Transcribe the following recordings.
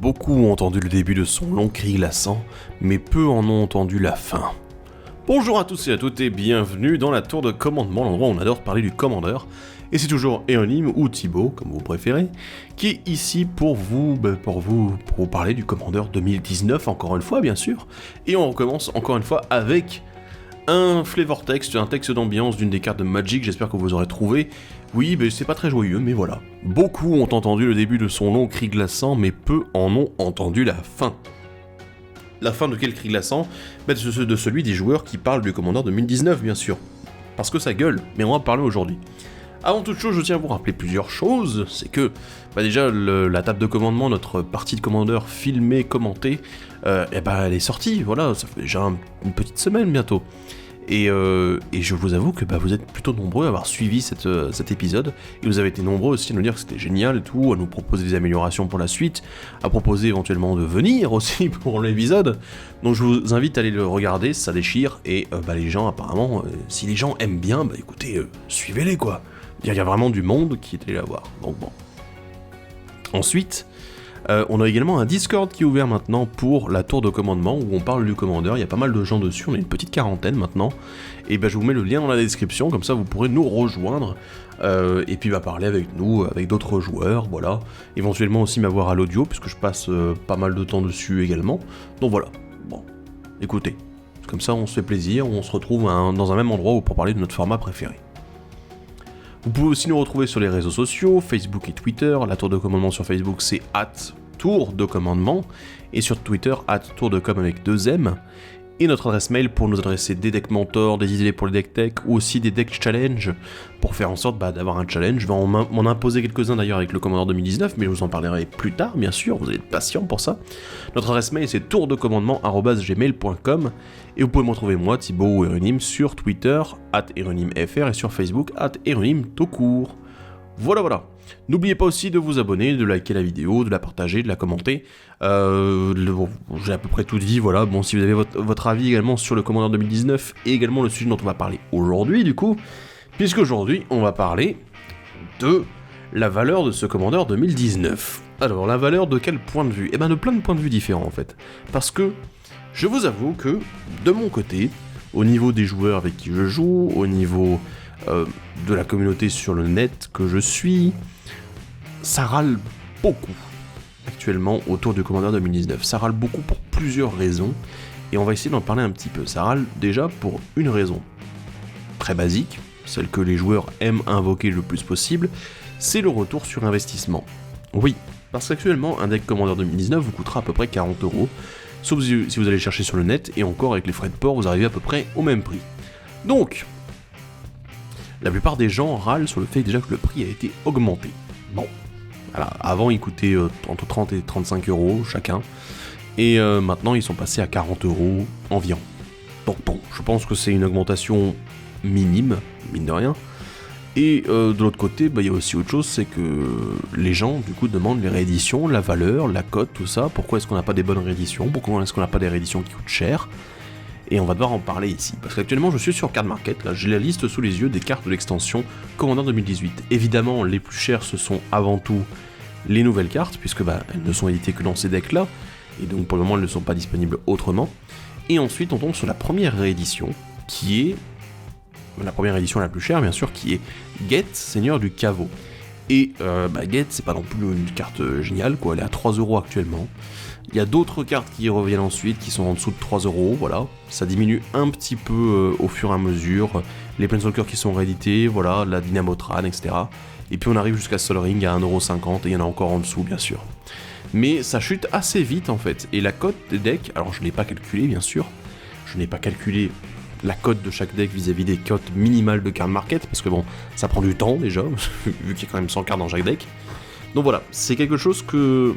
Beaucoup ont entendu le début de son long cri glaçant, mais peu en ont entendu la fin. Bonjour à tous et à toutes et bienvenue dans la tour de commandement, l'endroit où on adore parler du commandeur. Et c'est toujours Eonim ou Thibaut, comme vous préférez, qui est ici pour vous parler du commandeur 2019, encore une fois bien sûr. Et on recommence encore une fois avec un flavor text, un texte d'ambiance d'une des cartes de Magic, j'espère que vous aurez trouvé. Oui, c'est pas très joyeux, mais voilà. Beaucoup ont entendu le début de son long cri glaçant, mais peu en ont entendu la fin. La fin de quel cri glaçant ? De celui des joueurs qui parlent du commandeur 2019, bien sûr. Parce que ça gueule, mais on va en parler aujourd'hui. Avant toute chose, je tiens à vous rappeler plusieurs choses. C'est que, déjà, la table de commandement, notre partie de commandeur filmée, commentée, elle est sortie, voilà, ça fait déjà une petite semaine bientôt. Et je vous avoue que vous êtes plutôt nombreux à avoir suivi cet épisode, et vous avez été nombreux aussi à nous dire que c'était génial et tout, à nous proposer des améliorations pour la suite, à proposer éventuellement de venir aussi pour l'épisode. Donc je vous invite à aller le regarder, ça déchire, et les gens apparemment, si les gens aiment bien, écoutez, suivez-les quoi. Il y a vraiment du monde qui est allé la voir, donc bon. Ensuite, on a également un Discord qui est ouvert maintenant pour la tour de commandement où on parle du commandeur, il y a pas mal de gens dessus, on est une petite quarantaine maintenant, et je vous mets le lien dans la description, comme ça vous pourrez nous rejoindre, et puis parler avec nous, avec d'autres joueurs, voilà, éventuellement aussi m'avoir à l'audio, puisque je passe pas mal de temps dessus également, donc voilà, bon, écoutez, comme ça on se fait plaisir, on se retrouve dans un même endroit pour parler de notre format préféré. Vous pouvez aussi nous retrouver sur les réseaux sociaux, Facebook et Twitter. La tour de commandement sur Facebook, c'est @tour de commandement. Et sur Twitter, @tourdecom avec 2 M. Et notre adresse mail pour nous adresser des decks mentors, des idées pour les deck tech, ou aussi des decks challenge, pour faire en sorte d'avoir un challenge. Je vais m'en imposer quelques-uns d'ailleurs avec le commandeur 2019, mais je vous en parlerai plus tard, bien sûr, vous allez être patient pour ça. Notre adresse mail, c'est tourdecommandement@gmail.com. Et vous pouvez me retrouver moi, Thibaut ou Eonim, sur Twitter, @eronimfr, et sur Facebook, @eronimtoutcourt. Voilà. N'oubliez pas aussi de vous abonner, de liker la vidéo, de la partager, de la commenter. J'ai à peu près tout dit, voilà. Bon, si vous avez votre avis également sur le commandeur 2019, et également le sujet dont on va parler aujourd'hui, du coup, puisque aujourd'hui, on va parler de la valeur de ce commandeur 2019. Alors, la valeur de quel point de vue ? De plein de points de vue différents, en fait. Parce que, je vous avoue que, de mon côté, au niveau des joueurs avec qui je joue, au niveau de la communauté sur le net que je suis, ça râle beaucoup actuellement autour du commandeur 2019. Ça râle beaucoup pour plusieurs raisons, et on va essayer d'en parler un petit peu. Ça râle déjà pour une raison très basique, celle que les joueurs aiment invoquer le plus possible, c'est le retour sur investissement. Oui, parce qu'actuellement, un deck commandeur 2019 vous coûtera à peu près 40€, sauf si vous allez chercher sur le net, et encore avec les frais de port, vous arrivez à peu près au même prix. Donc, la plupart des gens râlent sur le fait déjà que le prix a été augmenté. Bon, voilà, avant il coûtait entre 30 et 35€ chacun, et maintenant ils sont passés à 40€ environ. Donc bon, je pense que c'est une augmentation minime, mine de rien. Et de l'autre côté, il y a aussi autre chose, c'est que les gens du coup demandent les rééditions, la valeur, la cote, tout ça. Pourquoi est-ce qu'on n'a pas des bonnes rééditions ? Pourquoi est-ce qu'on n'a pas des rééditions qui coûtent cher ? Et on va devoir en parler ici, parce qu'actuellement je suis sur Card Market, là j'ai la liste sous les yeux des cartes de l'extension Commandeur 2018. Évidemment, les plus chères ce sont avant tout les nouvelles cartes, puisque elles ne sont éditées que dans ces decks-là, et donc pour le moment elles ne sont pas disponibles autrement. Et ensuite on tombe sur la première réédition, qui est la première édition la plus chère bien sûr, qui est Get, Seigneur du Caveau. Et Get, c'est pas non plus une carte géniale, quoi, elle est à 3€ actuellement. Il y a d'autres cartes qui reviennent ensuite, qui sont en dessous de 3€, voilà. Ça diminue un petit peu au fur et à mesure. Les Planeswalkers qui sont réédités, voilà, la Dynamotran, etc. Et puis on arrive jusqu'à Sol Ring à 1,50€, et il y en a encore en dessous, bien sûr. Mais ça chute assez vite, en fait. Et la cote des decks, alors je ne l'ai pas calculé, bien sûr. Je n'ai pas calculé la cote de chaque deck vis-à-vis des cotes minimales de Card Market, parce que bon, ça prend du temps, déjà, vu qu'il y a quand même 100 cartes dans chaque deck. Donc voilà, c'est quelque chose que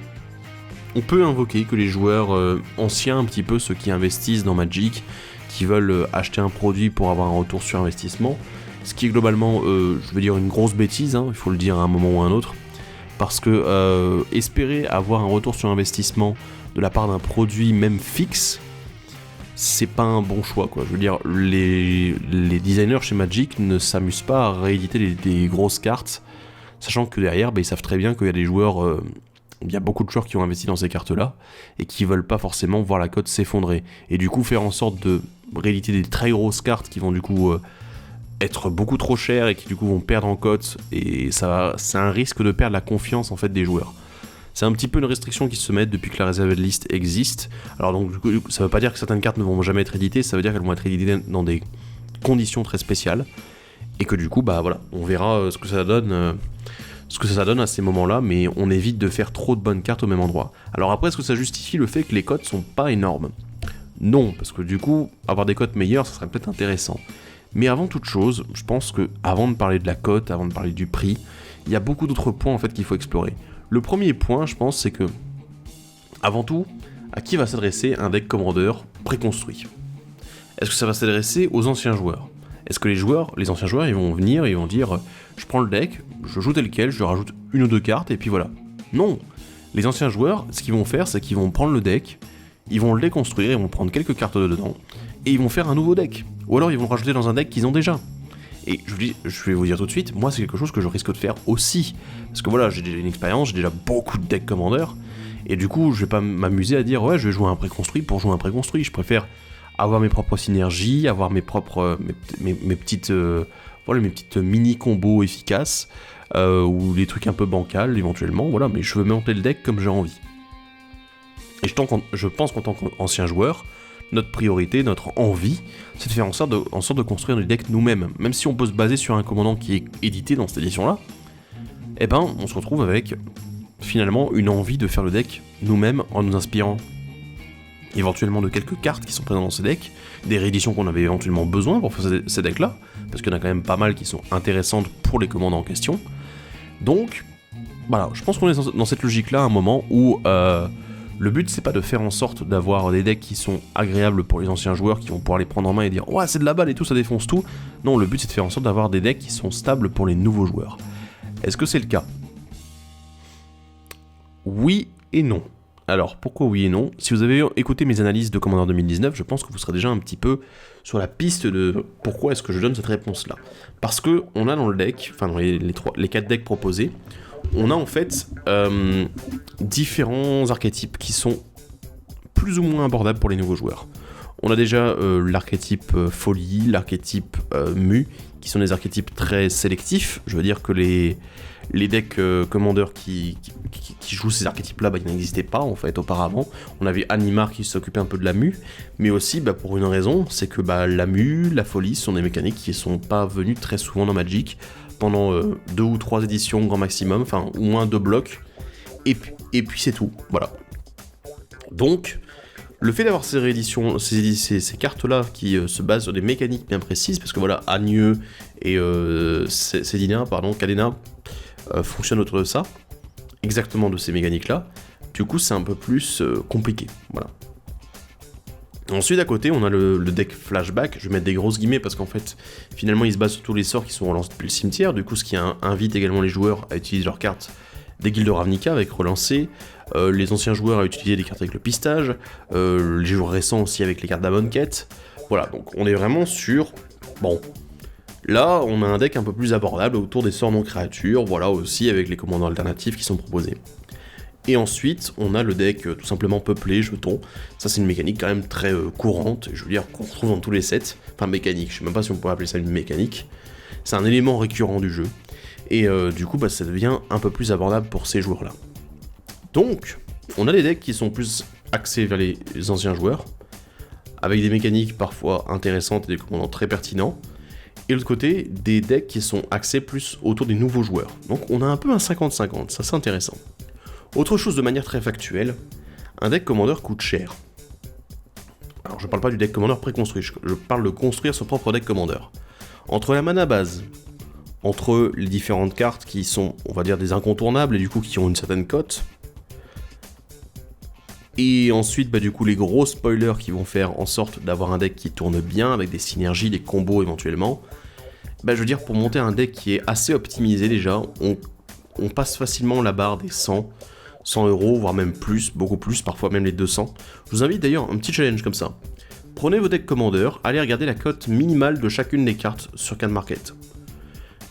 on peut invoquer, que les joueurs anciens, un petit peu, ceux qui investissent dans Magic, qui veulent acheter un produit pour avoir un retour sur investissement, ce qui est globalement, je veux dire, une grosse bêtise, il faut le dire à un moment ou à un autre, parce que espérer avoir un retour sur investissement de la part d'un produit même fixe, c'est pas un bon choix, quoi. Je veux dire, les designers chez Magic ne s'amusent pas à rééditer des grosses cartes, sachant que derrière, ils savent très bien qu'il y a des joueurs il y a beaucoup de joueurs qui ont investi dans ces cartes-là et qui veulent pas forcément voir la cote s'effondrer. Et du coup, faire en sorte de rééditer des très grosses cartes qui vont du coup être beaucoup trop chères et qui du coup vont perdre en cote. Et ça, c'est un risque de perdre la confiance en fait des joueurs. C'est un petit peu une restriction qui se met depuis que la reserved list existe. Alors donc du coup, ça veut pas dire que certaines cartes ne vont jamais être éditées, ça veut dire qu'elles vont être éditées dans des conditions très spéciales. Et que du coup, bah voilà, on verra ce que ça donne. Ce que ça donne à ces moments-là, mais on évite de faire trop de bonnes cartes au même endroit. Alors après, est-ce que ça justifie le fait que les cotes sont pas énormes ? Non, parce que du coup, avoir des cotes meilleures, ça serait peut-être intéressant. Mais avant toute chose, je pense que avant de parler de la cote, avant de parler du prix, il y a beaucoup d'autres points en fait qu'il faut explorer. Le premier point, je pense, c'est que, avant tout, à qui va s'adresser un deck Commander préconstruit ? Est-ce que ça va s'adresser aux anciens joueurs ? Est-ce que les anciens joueurs, ils vont venir et ils vont dire « Je prends le deck, je joue tel quel, je rajoute une ou deux cartes, et puis voilà. » Non. Les anciens joueurs, ce qu'ils vont faire, c'est qu'ils vont prendre le deck, ils vont le déconstruire, ils vont prendre quelques cartes dedans, et ils vont faire un nouveau deck. Ou alors ils vont le rajouter dans un deck qu'ils ont déjà. Et je vais vous dire tout de suite, moi c'est quelque chose que je risque de faire aussi. Parce que voilà, j'ai déjà une expérience, j'ai déjà beaucoup de decks Commander, et du coup, je vais pas m'amuser à dire « Ouais, je vais jouer un préconstruit pour jouer un préconstruit. » Je préfère avoir mes propres synergies, avoir mes propres mes petites mini combos efficaces ou des trucs un peu bancals éventuellement, voilà, mais je veux monter le deck comme j'ai envie. Et je pense qu'en tant qu'ancien joueur, notre priorité, notre envie, c'est de faire en sorte de construire du deck nous-mêmes. Même si on peut se baser sur un commandant qui est édité dans cette édition-là, eh ben on se retrouve avec finalement une envie de faire le deck nous-mêmes en nous inspirant éventuellement de quelques cartes qui sont présentes dans ces decks, des rééditions qu'on avait éventuellement besoin pour faire ces decks-là, parce qu'il y en a quand même pas mal qui sont intéressantes pour les commandants en question. Donc, voilà, je pense qu'on est dans cette logique-là à un moment où le but c'est pas de faire en sorte d'avoir des decks qui sont agréables pour les anciens joueurs, qui vont pouvoir les prendre en main et dire « Ouais, c'est de la balle et tout, ça défonce tout ». Non, le but c'est de faire en sorte d'avoir des decks qui sont stables pour les nouveaux joueurs. Est-ce que c'est le cas ? Oui et non. Alors, pourquoi oui et non ? Si vous avez écouté mes analyses de Commander 2019, je pense que vous serez déjà un petit peu sur la piste de pourquoi est-ce que je donne cette réponse-là. Parce que on a dans le deck, enfin dans les 4 decks proposés, on a en fait différents archétypes qui sont plus ou moins abordables pour les nouveaux joueurs. On a déjà l'archétype folie, l'archétype mu, qui sont des archétypes très sélectifs. Je veux dire que les decks Commander qui jouent ces archétypes-là, ils n'existaient pas en fait auparavant. On avait Animar qui s'occupait un peu de la mu, mais aussi pour une raison, c'est que la mu, la folie sont des mécaniques qui ne sont pas venues très souvent dans Magic, pendant 2 ou 3 éditions grand maximum, enfin au moins 2 blocs, et puis c'est tout, voilà. Donc, le fait d'avoir ces rééditions, ces cartes-là qui se basent sur des mécaniques bien précises, parce que voilà, Agneux et Cadena fonctionnent autour de ça, exactement de ces mécaniques-là, du coup c'est un peu plus compliqué, voilà. Ensuite à côté on a le deck flashback, je vais mettre des grosses guillemets parce qu'en fait finalement il se base sur tous les sorts qui sont relancés depuis le cimetière, du coup ce qui invite également les joueurs à utiliser leurs cartes des guildes de Ravnica avec relancer, les anciens joueurs à utiliser des cartes avec le pistage, les joueurs récents aussi avec les cartes d'Amonkhet, voilà, donc on est vraiment sur, bon, là on a un deck un peu plus abordable autour des sorts non créatures, voilà aussi avec les commandants alternatifs qui sont proposés. Et ensuite, on a le deck tout simplement peuplé, jetons. Ça, c'est une mécanique quand même très courante, je veux dire, qu'on retrouve dans tous les sets. Enfin, mécanique, je sais même pas si on pourrait appeler ça une mécanique. C'est un élément récurrent du jeu. Et du coup, ça devient un peu plus abordable pour ces joueurs-là. Donc, on a des decks qui sont plus axés vers les anciens joueurs, avec des mécaniques parfois intéressantes et des commandants très pertinents. Et de l'autre côté, des decks qui sont axés plus autour des nouveaux joueurs. Donc, on a un peu un 50-50, ça c'est intéressant. Autre chose de manière très factuelle, un deck Commander coûte cher. Alors je parle pas du deck Commander préconstruit, je parle de construire son propre deck Commander. Entre la mana base, entre les différentes cartes qui sont, on va dire, des incontournables et du coup qui ont une certaine cote, et ensuite du coup les gros spoilers qui vont faire en sorte d'avoir un deck qui tourne bien, avec des synergies, des combos éventuellement, je veux dire, pour monter un deck qui est assez optimisé déjà, on passe facilement la barre des 100 €, voire même plus, beaucoup plus, parfois même les 200. Je vous invite d'ailleurs un petit challenge comme ça. Prenez vos decks Commander, allez regarder la cote minimale de chacune des cartes sur Card Market.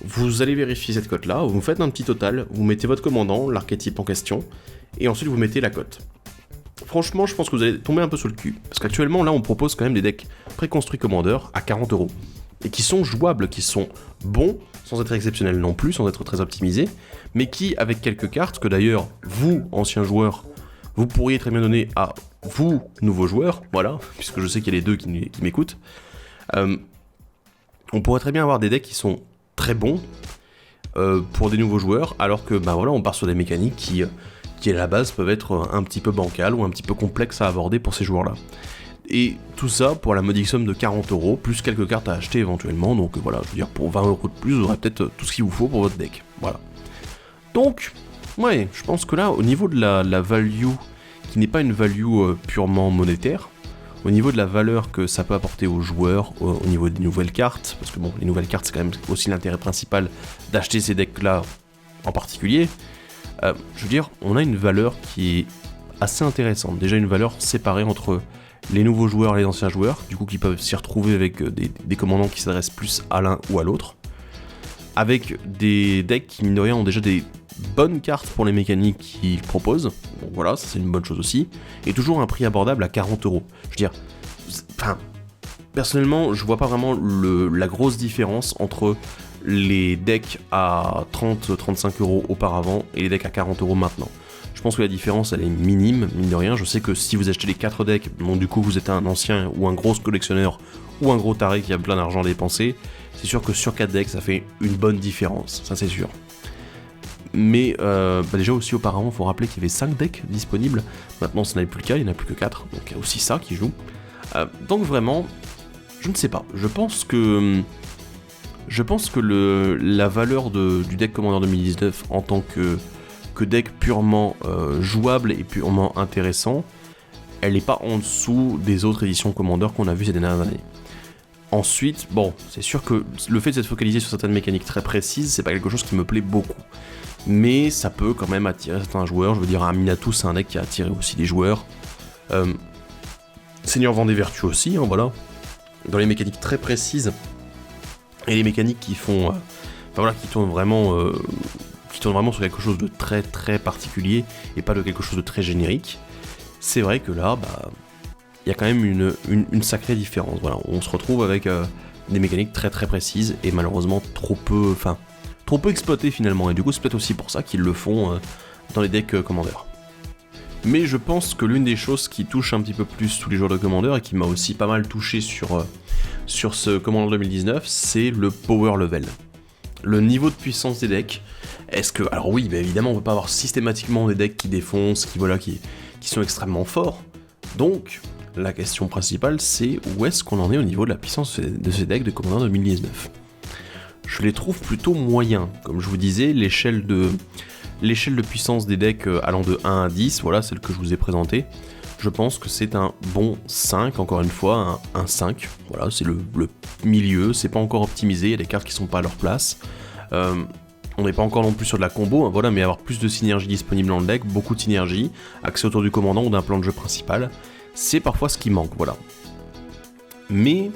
vous allez vérifier cette cote-là, vous faites un petit total, vous mettez votre commandant, l'archétype en question, et ensuite vous mettez la cote. Franchement, je pense que vous allez tomber un peu sur le cul, parce qu'actuellement, là, on propose quand même des decks préconstruits commandeurs à 40€, et qui sont jouables, qui sont bons, sans être exceptionnels non plus, sans être très optimisés, mais qui, avec quelques cartes, que d'ailleurs, vous, anciens joueurs, vous pourriez très bien donner à vous, nouveaux joueurs, voilà, puisque je sais qu'il y a les deux qui m'écoutent, on pourrait très bien avoir des decks qui sont très bons pour des nouveaux joueurs, alors que, bah voilà, on part sur des mécaniques qui à la base peuvent être un petit peu bancales ou un petit peu complexes à aborder pour ces joueurs-là. Et tout ça pour la modique somme de 40€, plus quelques cartes à acheter éventuellement, donc voilà, je veux dire, pour 20€ de plus, vous aurez peut-être tout ce qu'il vous faut pour votre deck, voilà. Donc, ouais, je pense que là, au niveau de la value, qui n'est pas une value purement monétaire, au niveau de la valeur que ça peut apporter aux joueurs, au niveau des nouvelles cartes, parce que bon, les nouvelles cartes, c'est quand même aussi l'intérêt principal d'acheter ces decks-là en particulier, je veux dire, on a une valeur qui est assez intéressante. Déjà une valeur séparée entre les nouveaux joueurs et les anciens joueurs, du coup qui peuvent s'y retrouver avec des commandants qui s'adressent plus à l'un ou à l'autre, avec des decks qui, mine de rien, ont déjà des bonnes cartes pour les mécaniques qu'ils proposent, donc voilà, ça c'est une bonne chose aussi, et toujours un prix abordable à 40€. Je veux dire, enfin, personnellement, je vois pas vraiment la grosse différence entre les decks à 30-35€ auparavant et les decks à 40€ maintenant. Je pense que la différence elle est minime, mine de rien. Je sais que si vous achetez les 4 decks, donc du coup vous êtes un ancien ou un gros collectionneur ou un gros taré qui a plein d'argent à dépenser, c'est sûr que sur 4 decks ça fait une bonne différence, ça c'est sûr. Mais déjà aussi auparavant, il faut rappeler qu'il y avait 5 decks disponibles, maintenant ce n'est plus le cas, il n'y en a plus que 4, donc il y a aussi ça qui joue. Donc vraiment, je ne sais pas, je pense que la valeur du deck Commander 2019 en tant que deck purement jouable et purement intéressant, elle n'est pas en dessous des autres éditions Commander qu'on a vues ces dernières années. Ensuite, bon, c'est sûr que le fait de s'être focalisé sur certaines mécaniques très précises, c'est pas quelque chose qui me plaît beaucoup. Mais ça peut quand même attirer certains joueurs, je veux dire, Aminatou c'est un deck qui a attiré aussi des joueurs. Seigneur Vent des Vertus aussi, hein, voilà. Dans les mécaniques très précises, et les mécaniques qui font... enfin voilà, qui tournent vraiment sur quelque chose de très très particulier, et pas de quelque chose de très générique, c'est vrai que là, bah... il y a quand même une sacrée différence, voilà. On se retrouve avec des mécaniques très très précises, et malheureusement trop peu exploitées finalement, et du coup c'est peut-être aussi pour ça qu'ils le font dans les decks Commander. Mais je pense que l'une des choses qui touche un petit peu plus tous les joueurs de Commander, et qui m'a aussi pas mal touché sur ce Commander 2019, c'est le power level. Le niveau de puissance des decks. Est-ce que... Alors oui, bah évidemment, on peut pas avoir systématiquement des decks qui défoncent, qui sont extrêmement forts. Donc, la question principale, c'est où est-ce qu'on en est au niveau de la puissance de ces decks de Commander 2019 ? Je les trouve plutôt moyens. Comme je vous disais, l'échelle de puissance des decks allant de 1 à 10, voilà, celle que je vous ai présentée, je pense que c'est un bon 5, encore une fois, un 5, voilà, c'est le milieu, c'est pas encore optimisé, il y a des cartes qui sont pas à leur place, on n'est pas encore non plus sur de la combo, hein, voilà, mais avoir plus de synergie disponible dans le deck, beaucoup de synergie, accès autour du commandant ou d'un plan de jeu principal, c'est parfois ce qui manque, voilà. Mais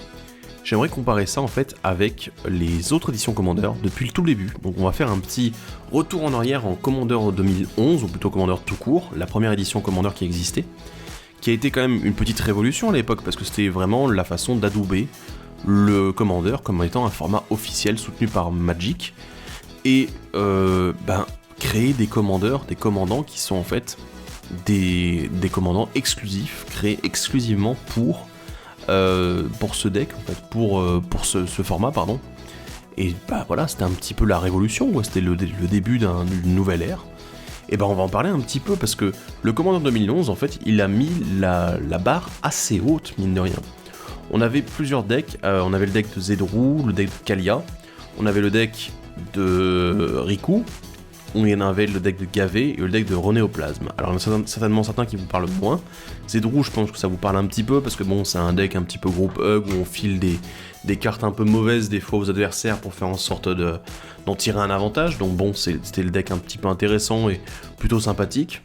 j'aimerais comparer ça en fait avec les autres éditions Commander depuis le tout début. Donc on va faire un petit retour en arrière en Commander 2011, ou plutôt Commander tout court, la première édition Commander qui existait, qui a été quand même une petite révolution à l'époque, parce que c'était vraiment la façon d'adouber le Commander comme étant un format officiel soutenu par Magic, et créer des commandants qui sont en fait des commandants exclusifs, créés exclusivement pour ce deck, en fait, pour ce format, pardon. Et bah voilà, c'était un petit peu la révolution, quoi. C'était le début d'une nouvelle ère. Et bah on va en parler un petit peu, parce que le Commander 2011, en fait, il a mis la barre assez haute, mine de rien. On avait plusieurs decks, on avait le deck de Zedruu, le deck de Kalia, on avait le deck de Riku, on y en avait le deck de Gavé et le deck de Renéoplasme. Alors il y en a certainement certains qui vous parlent moins. Zedruu, je pense que ça vous parle un petit peu, parce que bon, c'est un deck un petit peu groupe hug, où on file des cartes un peu mauvaises des fois aux adversaires pour faire en sorte d'en tirer un avantage, donc bon, c'était le deck un petit peu intéressant et plutôt sympathique.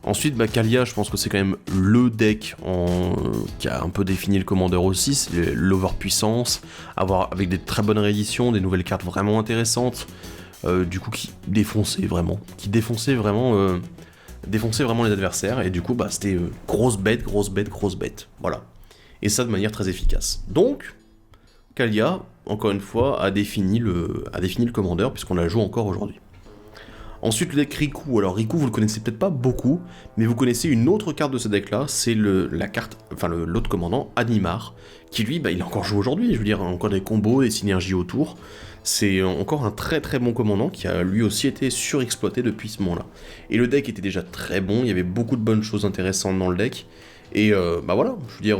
Ensuite, Kaalia, je pense que c'est quand même le deck qui a un peu défini le commandeur aussi, c'est l'overpuissance, avec des très bonnes rééditions, des nouvelles cartes vraiment intéressantes, du coup qui défonçaient vraiment les adversaires, et du coup c'était grosse bête, voilà. Et ça de manière très efficace. Donc, Kaalia, encore une fois, a défini le commandeur, puisqu'on la joue encore aujourd'hui. Ensuite, le deck Riku. Alors Riku, vous le connaissez peut-être pas beaucoup, mais vous connaissez une autre carte de ce deck-là, c'est l'autre commandant, Animar, qui lui, il est encore joué aujourd'hui, je veux dire, encore des combos, des synergies autour. C'est encore un très très bon commandant qui a lui aussi été surexploité depuis ce moment-là. Et le deck était déjà très bon, il y avait beaucoup de bonnes choses intéressantes dans le deck, et voilà, je veux dire,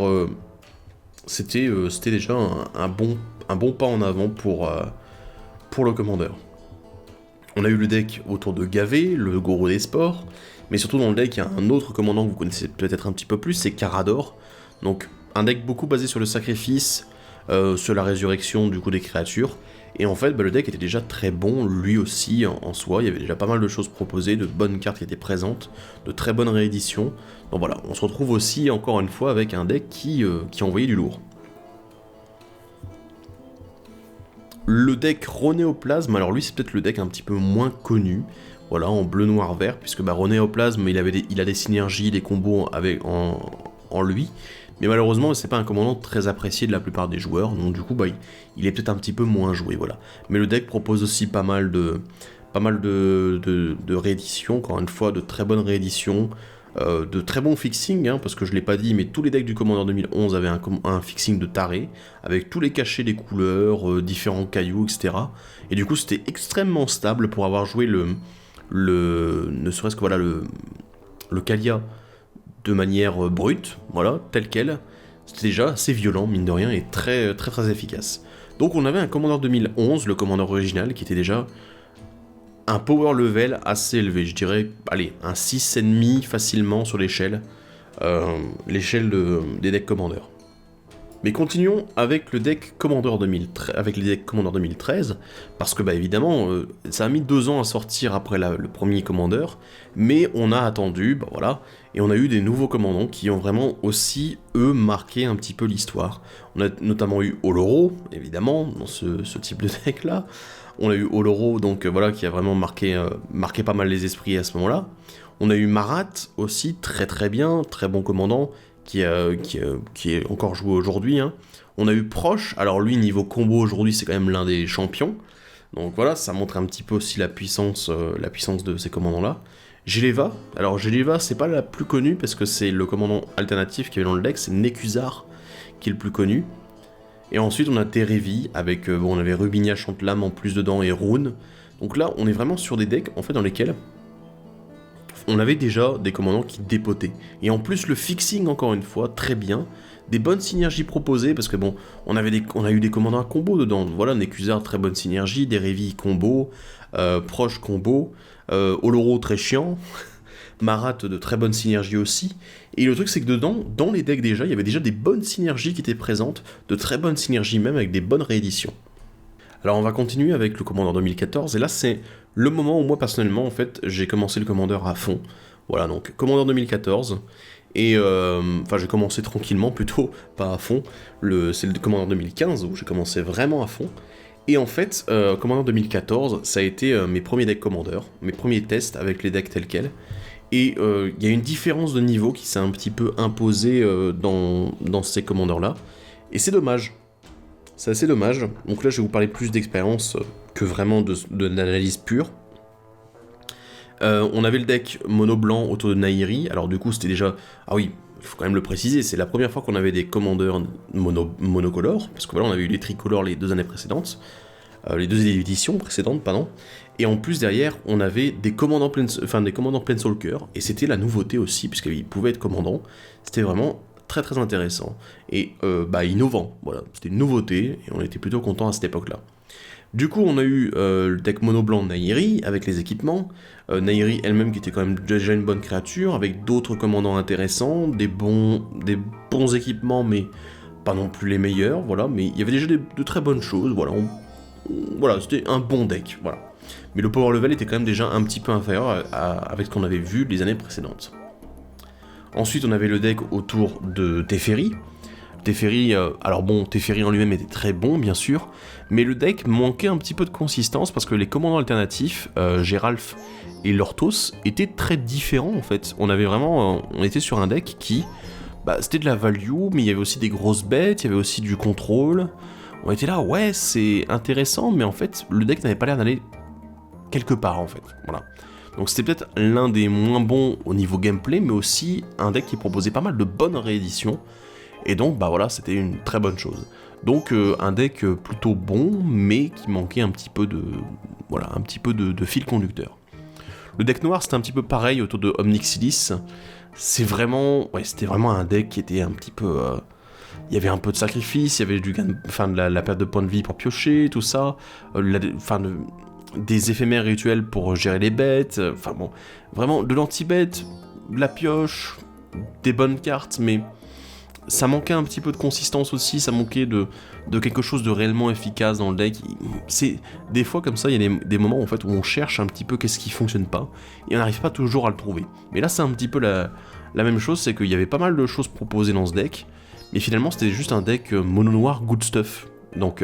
c'était déjà un bon pas en avant pour le commandeur. On a eu le deck autour de Gavé, le gourou des sports, mais surtout dans le deck, il y a un autre commandant que vous connaissez peut-être un petit peu plus, c'est Carador. Donc un deck beaucoup basé sur le sacrifice, sur la résurrection du coup des créatures, et en fait le deck était déjà très bon lui aussi en soi, il y avait déjà pas mal de choses proposées, de bonnes cartes qui étaient présentes, de très bonnes rééditions. Donc voilà, on se retrouve aussi encore une fois avec un deck qui envoyait du lourd. Le deck Ronéoplasme, alors lui c'est peut-être le deck un petit peu moins connu, voilà, en bleu, noir, vert, puisque Ronéoplasme il a des synergies, des combos en lui, mais malheureusement c'est pas un commandant très apprécié de la plupart des joueurs, donc du coup il est peut-être un petit peu moins joué, voilà. Mais le deck propose aussi pas mal de rééditions, encore une fois, de très bonnes rééditions, de très bons fixings, parce que je l'ai pas dit, mais tous les decks du Commander 2011 avaient un fixing de taré, avec tous les cachets des couleurs, différents cailloux, etc. Et du coup c'était extrêmement stable pour avoir joué ne serait-ce que voilà, le Kaalia de manière brute, voilà, tel quel. C'était déjà assez violent, mine de rien, et très très très efficace. Donc on avait un Commander 2011, le Commander original, qui était déjà un power level assez élevé, je dirais, allez, un 6,5 facilement sur l'échelle des decks Commander. Mais continuons avec le deck Commander 2013, parce que évidemment, ça a mis 2 ans à sortir après le premier Commander, mais on a attendu, voilà, et on a eu des nouveaux commandants qui ont vraiment aussi, eux, marqué un petit peu l'histoire. On a notamment eu Oloro, évidemment, dans ce type de deck-là. On a eu Oloro, donc voilà, qui a vraiment marqué pas mal les esprits à ce moment-là. On a eu Marat aussi, très très bien, très bon commandant, qui est encore joué aujourd'hui. On a eu Proche, alors lui, niveau combo aujourd'hui, c'est quand même l'un des champions. Donc voilà, ça montre un petit peu aussi la puissance de ces commandants-là. Geleva, alors Geleva, c'est pas la plus connue, parce que c'est le commandant alternatif qui est dans le deck, c'est Nekuzar, qui est le plus connu. Et ensuite on a Terevi, avec, on avait Rubinia Chante-Lame en plus dedans, et Rune. Donc là, on est vraiment sur des decks, en fait, dans lesquels on avait déjà des commandants qui dépotaient. Et en plus, le fixing, encore une fois, très bien. Des bonnes synergies proposées, parce que bon, on a eu des commandants à combo dedans. Voilà, Nekuzar, très bonne synergie, Terevi combo, Proche combo, Oloro très chiant, Marat de très bonne synergie aussi. Et le truc c'est que dedans, dans les decks déjà, il y avait déjà des bonnes synergies qui étaient présentes, de très bonnes synergies même avec des bonnes rééditions. Alors on va continuer avec le Commander 2014, et là c'est le moment où moi personnellement en fait j'ai commencé le Commander à fond. Voilà, donc Commander 2014, et j'ai commencé tranquillement plutôt, pas à fond, c'est le Commander 2015 où j'ai commencé vraiment à fond. Et en fait, Commander 2014, ça a été mes premiers decks Commander, mes premiers tests avec les decks tels quels. Et il y a une différence de niveau qui s'est un petit peu imposée dans ces Commanders-là. Et c'est dommage. C'est assez dommage. Donc là, je vais vous parler plus d'expérience que vraiment de l'analyse pure. On avait le deck mono blanc autour de Nahiri. Alors du coup, c'était déjà... Ah oui, il faut quand même le préciser, c'est la première fois qu'on avait des commandeurs monocolores, parce que voilà, on avait eu les tricolores les 2 années précédentes, les 2 éditions précédentes, pardon, et en plus derrière, on avait des commandants Planeswalker, et c'était la nouveauté aussi, puisqu'ils pouvaient être commandants, c'était vraiment très très intéressant, et innovant, voilà, c'était une nouveauté, et on était plutôt contents à cette époque-là. Du coup, on a eu le deck mono blanc Nahiri avec les équipements, Nahiri elle-même qui était quand même déjà une bonne créature, avec d'autres commandants intéressants, des bons équipements, mais pas non plus les meilleurs, voilà, mais il y avait déjà de très bonnes choses, voilà, voilà, c'était un bon deck, voilà. Mais le power level était quand même déjà un petit peu inférieur avec ce qu'on avait vu les années précédentes. Ensuite, on avait le deck autour de Teferi. Teferi, alors bon, Teferi en lui-même était très bon, bien sûr, mais le deck manquait un petit peu de consistance parce que les commandants alternatifs, Geralf et Lorthos, étaient très différents en fait. On avait vraiment, on était sur un deck qui, c'était de la value, mais il y avait aussi des grosses bêtes, il y avait aussi du contrôle. On était là, ouais, c'est intéressant, mais en fait, le deck n'avait pas l'air d'aller quelque part en fait. Voilà. Donc c'était peut-être l'un des moins bons au niveau gameplay, mais aussi un deck qui proposait pas mal de bonnes rééditions. Et donc, voilà, c'était une très bonne chose. Donc, un deck plutôt bon, mais qui manquait un petit peu de, voilà, un petit peu de fil conducteur. Le deck noir, c'était un petit peu pareil autour de Omnixilis. C'était vraiment un deck qui était un petit peu... il y avait un peu de sacrifice, il y avait du gain, de la perte de points de vie pour piocher, tout ça. Des éphémères rituels pour gérer les bêtes. Vraiment, de l'anti-bête, de la pioche, des bonnes cartes, mais... ça manquait un petit peu de consistance aussi, ça manquait de quelque chose de réellement efficace dans le deck. C'est des fois comme ça, il y a des moments en fait où on cherche un petit peu qu'est-ce qui fonctionne pas, et on n'arrive pas toujours à le trouver. Mais là c'est un petit peu la même chose, c'est qu'il y avait pas mal de choses proposées dans ce deck, mais finalement c'était juste un deck mono noir good stuff. Donc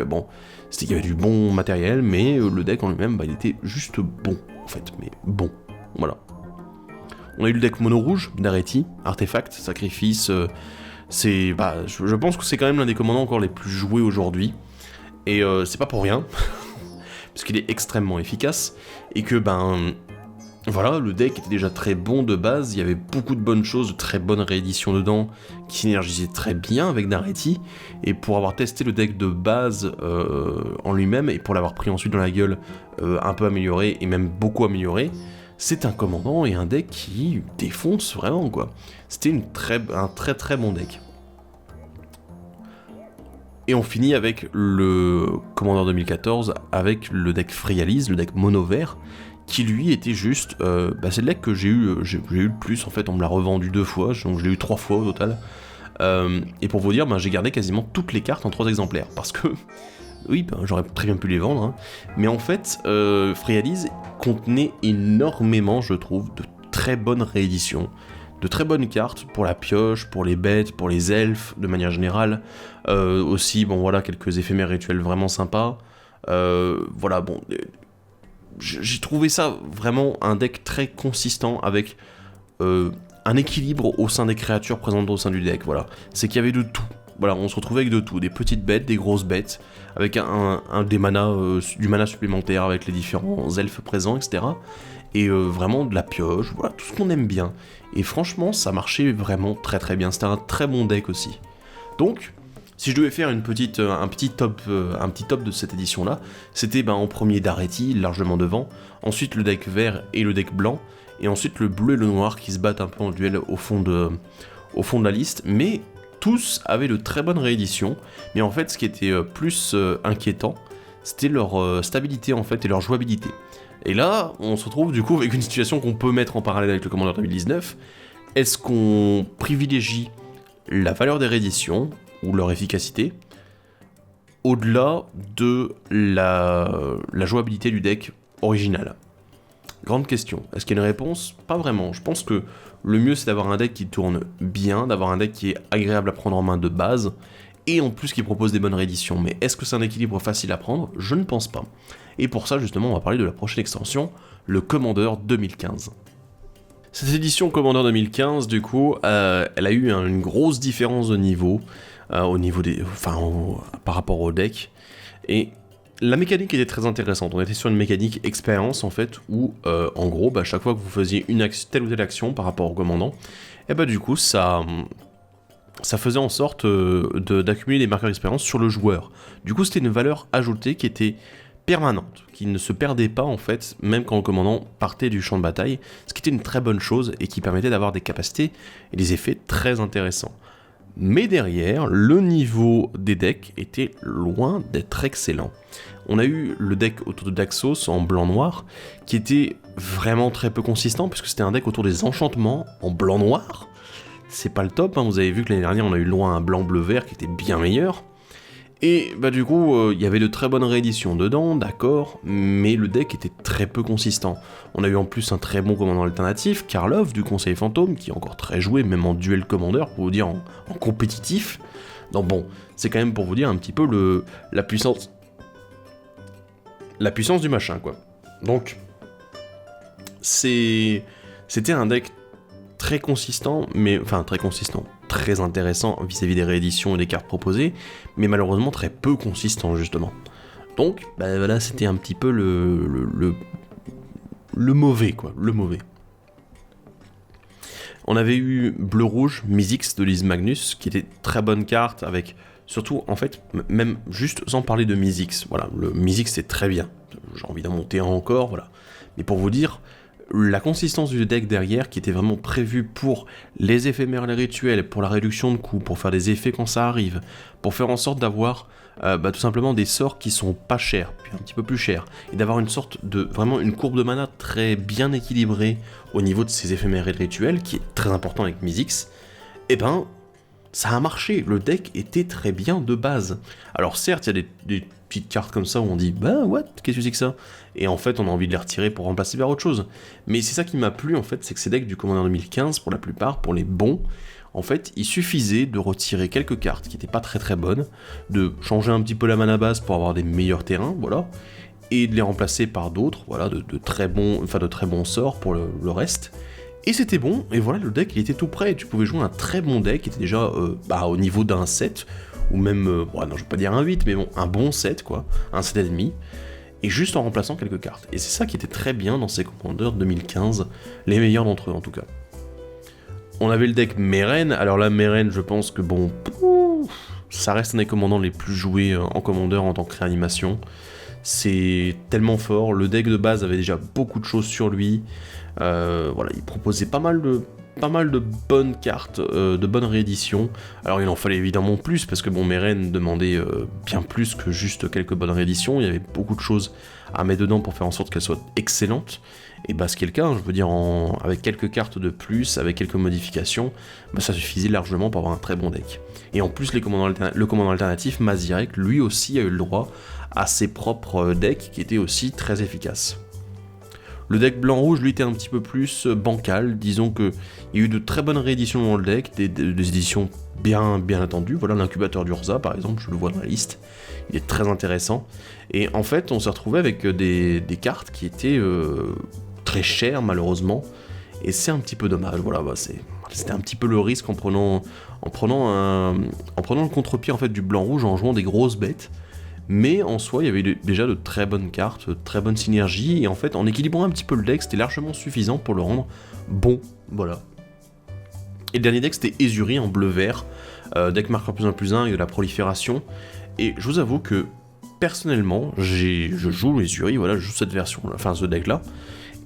il y avait du bon matériel, mais le deck en lui-même, il était juste bon en fait, mais bon, voilà. On a eu le deck mono rouge d'Areti, artefact, sacrifice... je pense que c'est quand même l'un des commandants encore les plus joués aujourd'hui, et c'est pas pour rien, parce qu'il est extrêmement efficace, et que voilà, le deck était déjà très bon de base, il y avait beaucoup de bonnes choses, de très bonnes rééditions dedans, qui synergisaient très bien avec Dareti, et pour avoir testé le deck de base en lui-même, et pour l'avoir pris ensuite dans la gueule, un peu amélioré, et même beaucoup amélioré, c'est un commandant et un deck qui défonce vraiment, quoi. C'était un très très bon deck. Et on finit avec le Commander 2014, avec le deck Frialise, le deck mono vert, qui lui était juste... c'est le deck que j'ai eu le plus, en fait, on me l'a revendu 2 fois, donc je l'ai eu 3 fois au total. Et pour vous dire, j'ai gardé quasiment toutes les cartes en 3 exemplaires, parce que... oui, j'aurais très bien pu les vendre, hein. Mais en fait, Frialise contenait énormément, je trouve, de très bonnes rééditions, de très bonnes cartes pour la pioche, pour les bêtes, pour les elfes, de manière générale. Aussi, quelques éphémères rituels vraiment sympas. J'ai trouvé ça vraiment un deck très consistant, avec un équilibre au sein des créatures présentes au sein du deck, voilà. C'est qu'il y avait de tout. Voilà, on se retrouvait avec de tout, des petites bêtes, des grosses bêtes, avec du mana supplémentaire avec les différents elfes présents, etc. Et vraiment de la pioche, voilà, tout ce qu'on aime bien. Et franchement, ça marchait vraiment très très bien, c'était un très bon deck aussi. Donc, si je devais faire un petit top de cette édition-là, c'était en premier Dareti, largement devant, ensuite le deck vert et le deck blanc, et ensuite le bleu et le noir qui se battent un peu en duel au fond de la liste, mais... tous avaient de très bonnes rééditions, mais en fait, ce qui était plus inquiétant, c'était leur stabilité en fait et leur jouabilité. Et là, on se retrouve du coup avec une situation qu'on peut mettre en parallèle avec le Commander 2019. Est-ce qu'on privilégie la valeur des rééditions ou leur efficacité au-delà de la jouabilité du deck original? Grande question. Est-ce qu'il y a une réponse? Pas vraiment. Je pense que le mieux c'est d'avoir un deck qui tourne bien, d'avoir un deck qui est agréable à prendre en main de base, et en plus qui propose des bonnes rééditions. Mais est-ce que c'est un équilibre facile à prendre? Je ne pense pas. Et pour ça justement on va parler de la prochaine extension, le Commander 2015. Cette édition Commander 2015 du coup, elle a eu une grosse différence de niveau, par rapport au deck, et la mécanique était très intéressante. On était sur une mécanique expérience en fait, où en gros, chaque fois que vous faisiez telle ou telle action par rapport au commandant, et du coup ça faisait en sorte d'accumuler des marqueurs d'expérience sur le joueur. Du coup c'était une valeur ajoutée qui était permanente, qui ne se perdait pas en fait, même quand le commandant partait du champ de bataille, ce qui était une très bonne chose et qui permettait d'avoir des capacités et des effets très intéressants. Mais derrière, le niveau des decks était loin d'être excellent. On a eu le deck autour de Daxos en blanc-noir, qui était vraiment très peu consistant, puisque c'était un deck autour des enchantements en blanc-noir. C'est pas le top, hein. Vous avez vu que l'année dernière on a eu loin un blanc-bleu-vert qui était bien meilleur. Et bah du coup, il y avait de très bonnes rééditions dedans, d'accord, mais le deck était très peu consistant. On a eu en plus un très bon commandant alternatif, Karlov du Conseil Fantôme, qui est encore très joué, même en duel commandeur, pour vous dire en compétitif. Donc bon, c'est quand même pour vous dire un petit peu la puissance du machin, quoi. Donc, c'était un deck très consistant, très intéressant vis-à-vis des rééditions et des cartes proposées, mais malheureusement très peu consistant, justement. Donc, bah voilà, c'était un petit peu le mauvais, quoi, le mauvais. On avait eu Bleu-Rouge, Mizzix de Lise Magnus, qui était très bonne carte, avec surtout, en fait, même juste sans parler de Mizzix, voilà, le Mizzix c'est très bien, j'ai envie d'en monter un encore, voilà. Mais pour vous dire, la consistance du deck derrière, qui était vraiment prévue pour les éphémères, les rituels, pour la réduction de coûts, pour faire des effets quand ça arrive, pour faire en sorte d'avoir tout simplement des sorts qui sont pas chers, puis un petit peu plus chers, et d'avoir une sorte de, vraiment une courbe de mana très bien équilibrée au niveau de ces éphémères et de rituels, qui est très important avec Mizzix, et ben, ça a marché, le deck était très bien de base. Alors certes, il y a des petites cartes comme ça où on dit « Bah, what ? Qu'est-ce que c'est que ça ?» Et en fait, on a envie de les retirer pour remplacer vers autre chose. Mais c'est ça qui m'a plu, en fait, c'est que ces decks du Commander 2015, pour la plupart, pour les bons, en fait, il suffisait de retirer quelques cartes qui n'étaient pas très très bonnes, de changer un petit peu la mana base pour avoir des meilleurs terrains, voilà, et de les remplacer par d'autres, voilà, de très bons sorts pour le reste. Et c'était bon, et voilà, le deck il était tout prêt, tu pouvais jouer un très bon deck, qui était déjà au niveau d'un 7, ou même, non je vais pas dire un 8, mais bon, un bon 7 quoi, un 7,5, et juste en remplaçant quelques cartes. Et c'est ça qui était très bien dans ces Commanders 2015, les meilleurs d'entre eux en tout cas. On avait le deck Meren, alors là Meren je pense que bon, ça reste un des commandants les plus joués en Commander en tant que réanimation. C'est tellement fort, le deck de base avait déjà beaucoup de choses sur lui, voilà, il proposait pas mal de bonnes cartes, de bonnes rééditions. Alors il en fallait évidemment plus, parce que bon, Meren demandait bien plus que juste quelques bonnes rééditions, il y avait beaucoup de choses à mettre dedans pour faire en sorte qu'elles soient excellentes, et bah ce qui est le cas, je veux dire, avec quelques cartes de plus, avec quelques modifications, bah ça suffisait largement pour avoir un très bon deck. Et en plus, le commandant alternatif, Mazirek, lui aussi a eu le droit à ses propres decks qui étaient aussi très efficaces. Le deck blanc-rouge, lui, était un petit peu plus bancal, disons qu'il y a eu de très bonnes rééditions dans le deck, des éditions bien attendues, voilà l'incubateur d'Urza par exemple, je le vois dans la liste, il est très intéressant, et en fait on s'est retrouvé avec des cartes qui étaient très chères malheureusement, et c'est un petit peu dommage, voilà, c'était un petit peu le risque en prenant le contre-pied en fait du blanc-rouge en jouant des grosses bêtes. Mais en soi, il y avait déjà de très bonnes cartes, de très bonne synergie, et en fait, en équilibrant un petit peu le deck, c'était largement suffisant pour le rendre bon, voilà. Et le dernier deck, c'était Ezuri en bleu-vert, deck marqueur +1/+1 avec de la prolifération, et je vous avoue que, personnellement, je joue Ezuri, voilà, je joue cette version, enfin ce deck-là,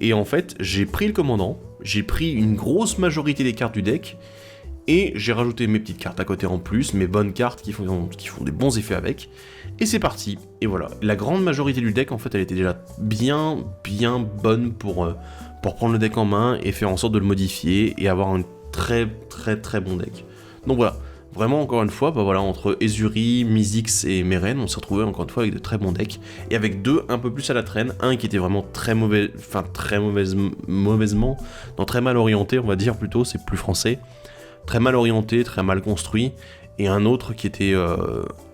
et en fait, j'ai pris le commandant, j'ai pris une grosse majorité des cartes du deck, et j'ai rajouté mes petites cartes à côté en plus, mes bonnes cartes qui font des bons effets avec, et c'est parti. Et voilà, la grande majorité du deck, en fait, elle était déjà bien bonne pour prendre le deck en main et faire en sorte de le modifier et avoir un très bon deck. Donc voilà, vraiment encore une fois, bah voilà, entre Ezuri, Mizzix et Meren, on s'est retrouvé encore une fois avec de très bons decks, et avec deux un peu plus à la traîne, un qui était vraiment très mauvais, enfin très mauvaisement, non très mal orienté, on va dire plutôt, c'est plus français, très mal orienté, très mal construit, et un autre qui était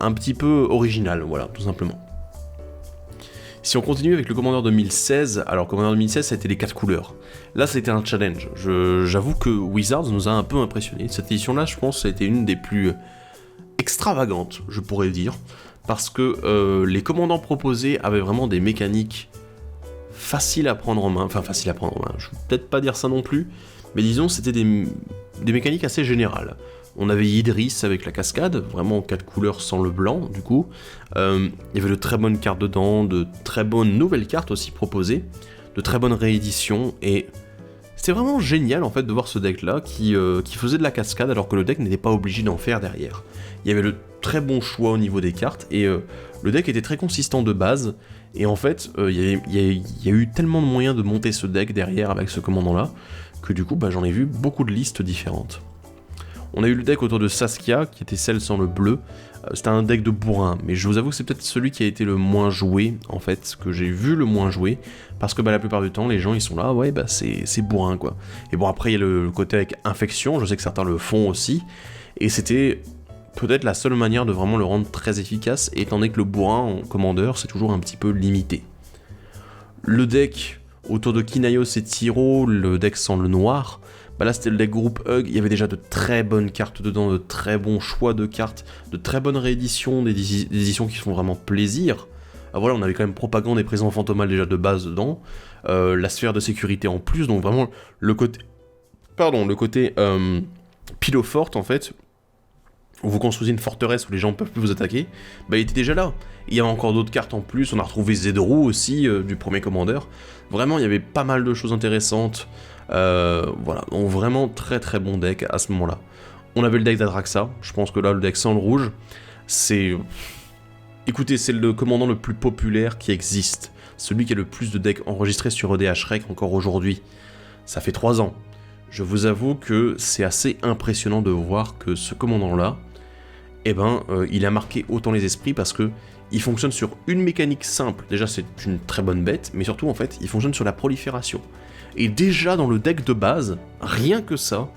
un petit peu original, voilà, tout simplement. Si on continue avec le Commander 2016, alors Commander 2016, ça a été les 4 couleurs. Là, c'était un challenge. J'avoue que Wizards nous a un peu impressionnés. Cette édition-là, je pense, ça a été une des plus extravagantes, je pourrais dire, parce que les commandants proposés avaient vraiment des mécaniques faciles à prendre en main. Enfin, faciles à prendre en main, je ne vais peut-être pas dire ça non plus, mais disons, c'était des mécaniques assez générales. On avait Idris avec la cascade, vraiment 4 couleurs sans le blanc, du coup. Il y avait de très bonnes cartes dedans, de très bonnes nouvelles cartes aussi proposées, de très bonnes rééditions, et c'était vraiment génial en fait de voir ce deck-là qui faisait de la cascade alors que le deck n'était pas obligé d'en faire derrière. Il y avait de très bons choix au niveau des cartes, et le deck était très consistant de base, et en fait, il y a eu tellement de moyens de monter ce deck derrière avec ce commandant-là, que du coup, j'en ai vu beaucoup de listes différentes. On a eu le deck autour de Saskia, qui était celle sans le bleu. C'était un deck de bourrin, mais je vous avoue que c'est peut-être celui qui a été le moins joué, en fait, que j'ai vu le moins joué, parce que la plupart du temps, les gens, ils sont là, ouais, c'est bourrin, quoi. Et bon, après, il y a le côté avec infection, je sais que certains le font aussi, et c'était peut-être la seule manière de vraiment le rendre très efficace, étant donné que le bourrin en commandeur, c'est toujours un petit peu limité. Le deck autour de Kinaios et Tiro, le deck sans le noir, là c'était le deck groupe Hug, il y avait déjà de très bonnes cartes dedans, de très bons choix de cartes, de très bonnes rééditions, des éditions qui font vraiment plaisir. Voilà, on avait quand même Propagande et Présent Fantomal déjà de base dedans, la sphère de sécurité en plus, donc vraiment le côté pilo forte en fait, où vous construisez une forteresse où les gens ne peuvent plus vous attaquer, il était déjà là. Il y avait encore d'autres cartes en plus, on a retrouvé Zedrou aussi, du premier commandeur. Vraiment, il y avait pas mal de choses intéressantes. Voilà, donc vraiment très très bon deck à ce moment-là. On avait le deck d'Adraxa, je pense que là, le deck sans le rouge, c'est... Écoutez, c'est le commandant le plus populaire qui existe. Celui qui a le plus de decks enregistrés sur EDH Rec encore aujourd'hui. Ça fait 3 ans. Je vous avoue que c'est assez impressionnant de voir que ce commandant-là, il a marqué autant les esprits parce que il fonctionne sur une mécanique simple. Déjà, c'est une très bonne bête, mais surtout, en fait, il fonctionne sur la prolifération. Et déjà, dans le deck de base, rien que ça,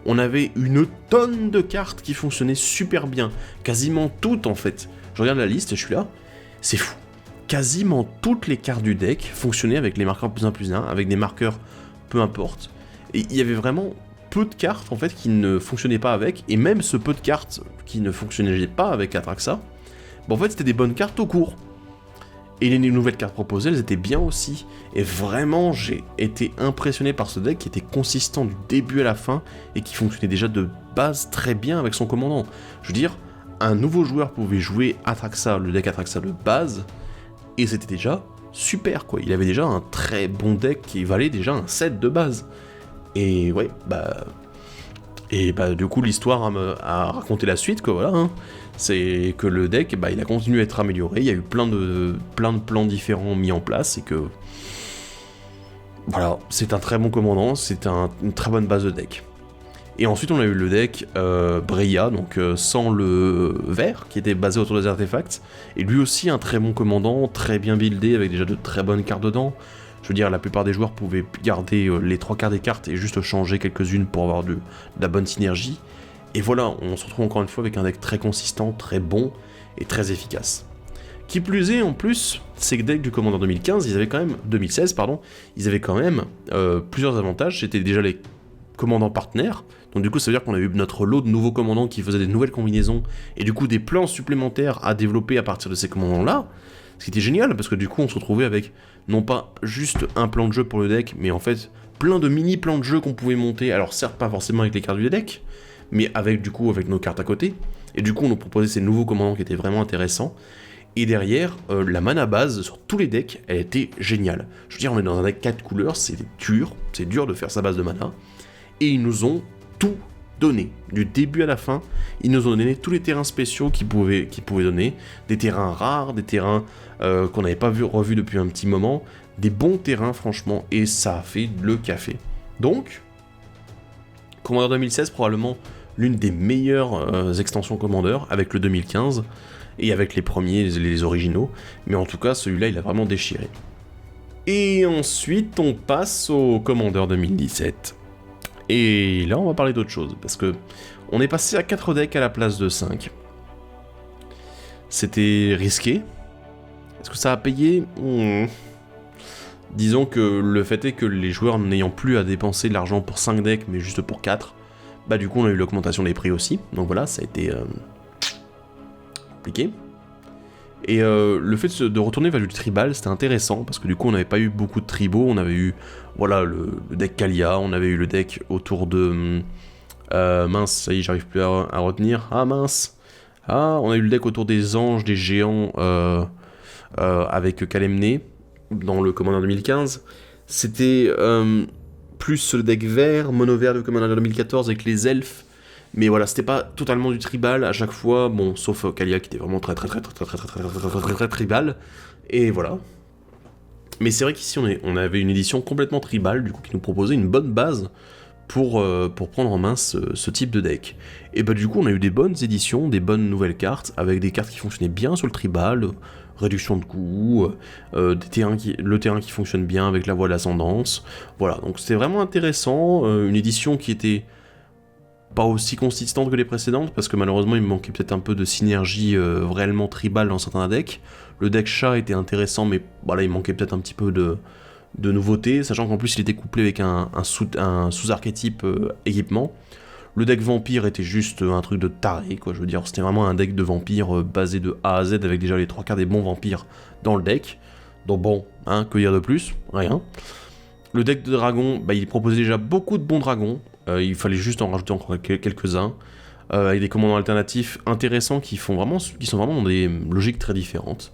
on avait une tonne de cartes qui fonctionnaient super bien. Quasiment toutes, en fait. Je regarde la liste et je suis là, c'est fou. Quasiment toutes les cartes du deck fonctionnaient avec les marqueurs +1/+1, avec des marqueurs peu importe. Et il y avait vraiment peu de cartes en fait qui ne fonctionnaient pas avec, et même ce peu de cartes qui ne fonctionnaient pas avec Atraxa, en fait c'était des bonnes cartes au cours. Et les nouvelles cartes proposées, elles étaient bien aussi. Et vraiment, j'ai été impressionné par ce deck qui était consistant du début à la fin, et qui fonctionnait déjà de base très bien avec son commandant. Je veux dire, un nouveau joueur pouvait jouer Atraxa, le deck Atraxa de base, et c'était déjà super quoi. Il avait déjà un très bon deck qui valait déjà un set de base. Et ouais, du coup l'histoire a raconté la suite quoi, voilà. Hein. C'est que le deck, il a continué à être amélioré, il y a eu plein de plans différents mis en place, et que voilà, c'est un très bon commandant, c'est une très bonne base de deck. Et ensuite on a eu le deck Breya, donc sans le vert, qui était basé autour des artefacts, et lui aussi un très bon commandant, très bien buildé, avec déjà de très bonnes cartes dedans. Je veux dire, la plupart des joueurs pouvaient garder les 3 quarts des cartes et juste changer quelques-unes pour avoir de la bonne synergie. Et voilà, on se retrouve encore une fois avec un deck très consistant, très bon et très efficace. Qui plus est, en plus, ces decks du Commander 2016, ils avaient quand même plusieurs avantages. C'était déjà les commandants partenaires, donc du coup ça veut dire qu'on a eu notre lot de nouveaux commandants qui faisaient des nouvelles combinaisons, et du coup des plans supplémentaires à développer à partir de ces commandants-là, ce qui était génial, parce que du coup on se retrouvait avec non pas juste un plan de jeu pour le deck, mais en fait plein de mini plans de jeu qu'on pouvait monter, alors certes pas forcément avec les cartes du deck, mais avec nos cartes à côté, et du coup on nous proposait ces nouveaux commandants qui étaient vraiment intéressants. Et derrière, la mana base sur tous les decks, elle était géniale. Je veux dire, on est dans un deck 4 couleurs, c'est dur de faire sa base de mana, et ils nous ont tout donné, du début à la fin. Ils nous ont donné tous les terrains spéciaux qu'ils pouvaient donner, des terrains rares, des terrains qu'on n'avait pas revus depuis un petit moment, des bons terrains franchement, et ça a fait le café. Donc, Commander 2016, probablement l'une des meilleures extensions Commander, avec le 2015, et avec les premiers, les originaux, mais en tout cas celui-là il a vraiment déchiré. Et ensuite on passe au Commander 2017. Et là, on va parler d'autre chose, parce que on est passé à 4 decks à la place de 5. C'était risqué. Est-ce que ça a payé ? Disons que le fait est que les joueurs n'ayant plus à dépenser de l'argent pour 5 decks, mais juste pour 4, du coup on a eu l'augmentation des prix aussi, donc voilà, ça a été compliqué. Et le fait de retourner vers du tribal, c'était intéressant, parce que du coup on n'avait pas eu beaucoup de tribaux, on avait eu le deck Kalia, on avait eu le deck autour de... mince, ça y est, j'arrive plus à retenir. Ah mince. Ah, on a eu le deck autour des anges, des géants, avec Kalemné, dans le Commander 2015. C'était plus le deck vert, mono vert du Commander 2014 avec les elfes. Mais voilà, c'était pas totalement du tribal à chaque fois, bon, sauf Kalia qui était vraiment très tribal. Et voilà. Mais c'est vrai qu'ici on avait une édition complètement tribale, du coup qui nous proposait une bonne base pour prendre en main ce type de deck. Et bah du coup on a eu des bonnes éditions, des bonnes nouvelles cartes, avec des cartes qui fonctionnaient bien sur le tribal, réduction de coûts, le terrain qui fonctionne bien avec la voie de l'ascendance. Voilà, donc c'était vraiment intéressant, une édition qui était pas aussi consistante que les précédentes, parce que malheureusement il me manquait peut-être un peu de synergie réellement tribal dans certains decks. Le deck chat était intéressant, mais voilà, il manquait peut-être un petit peu de nouveautés, sachant qu'en plus il était couplé avec un sous-archétype équipement. Le deck vampire était juste un truc de taré, quoi, je veux dire, c'était vraiment un deck de vampire basé de A à Z, avec déjà les 3 quarts des bons vampires dans le deck. Donc bon, hein, que dire de plus? Rien. Le deck de dragon, bah, il proposait déjà beaucoup de bons dragons, il fallait juste en rajouter encore quelques-uns, avec des commandants alternatifs intéressants qui sont vraiment dans des logiques très différentes.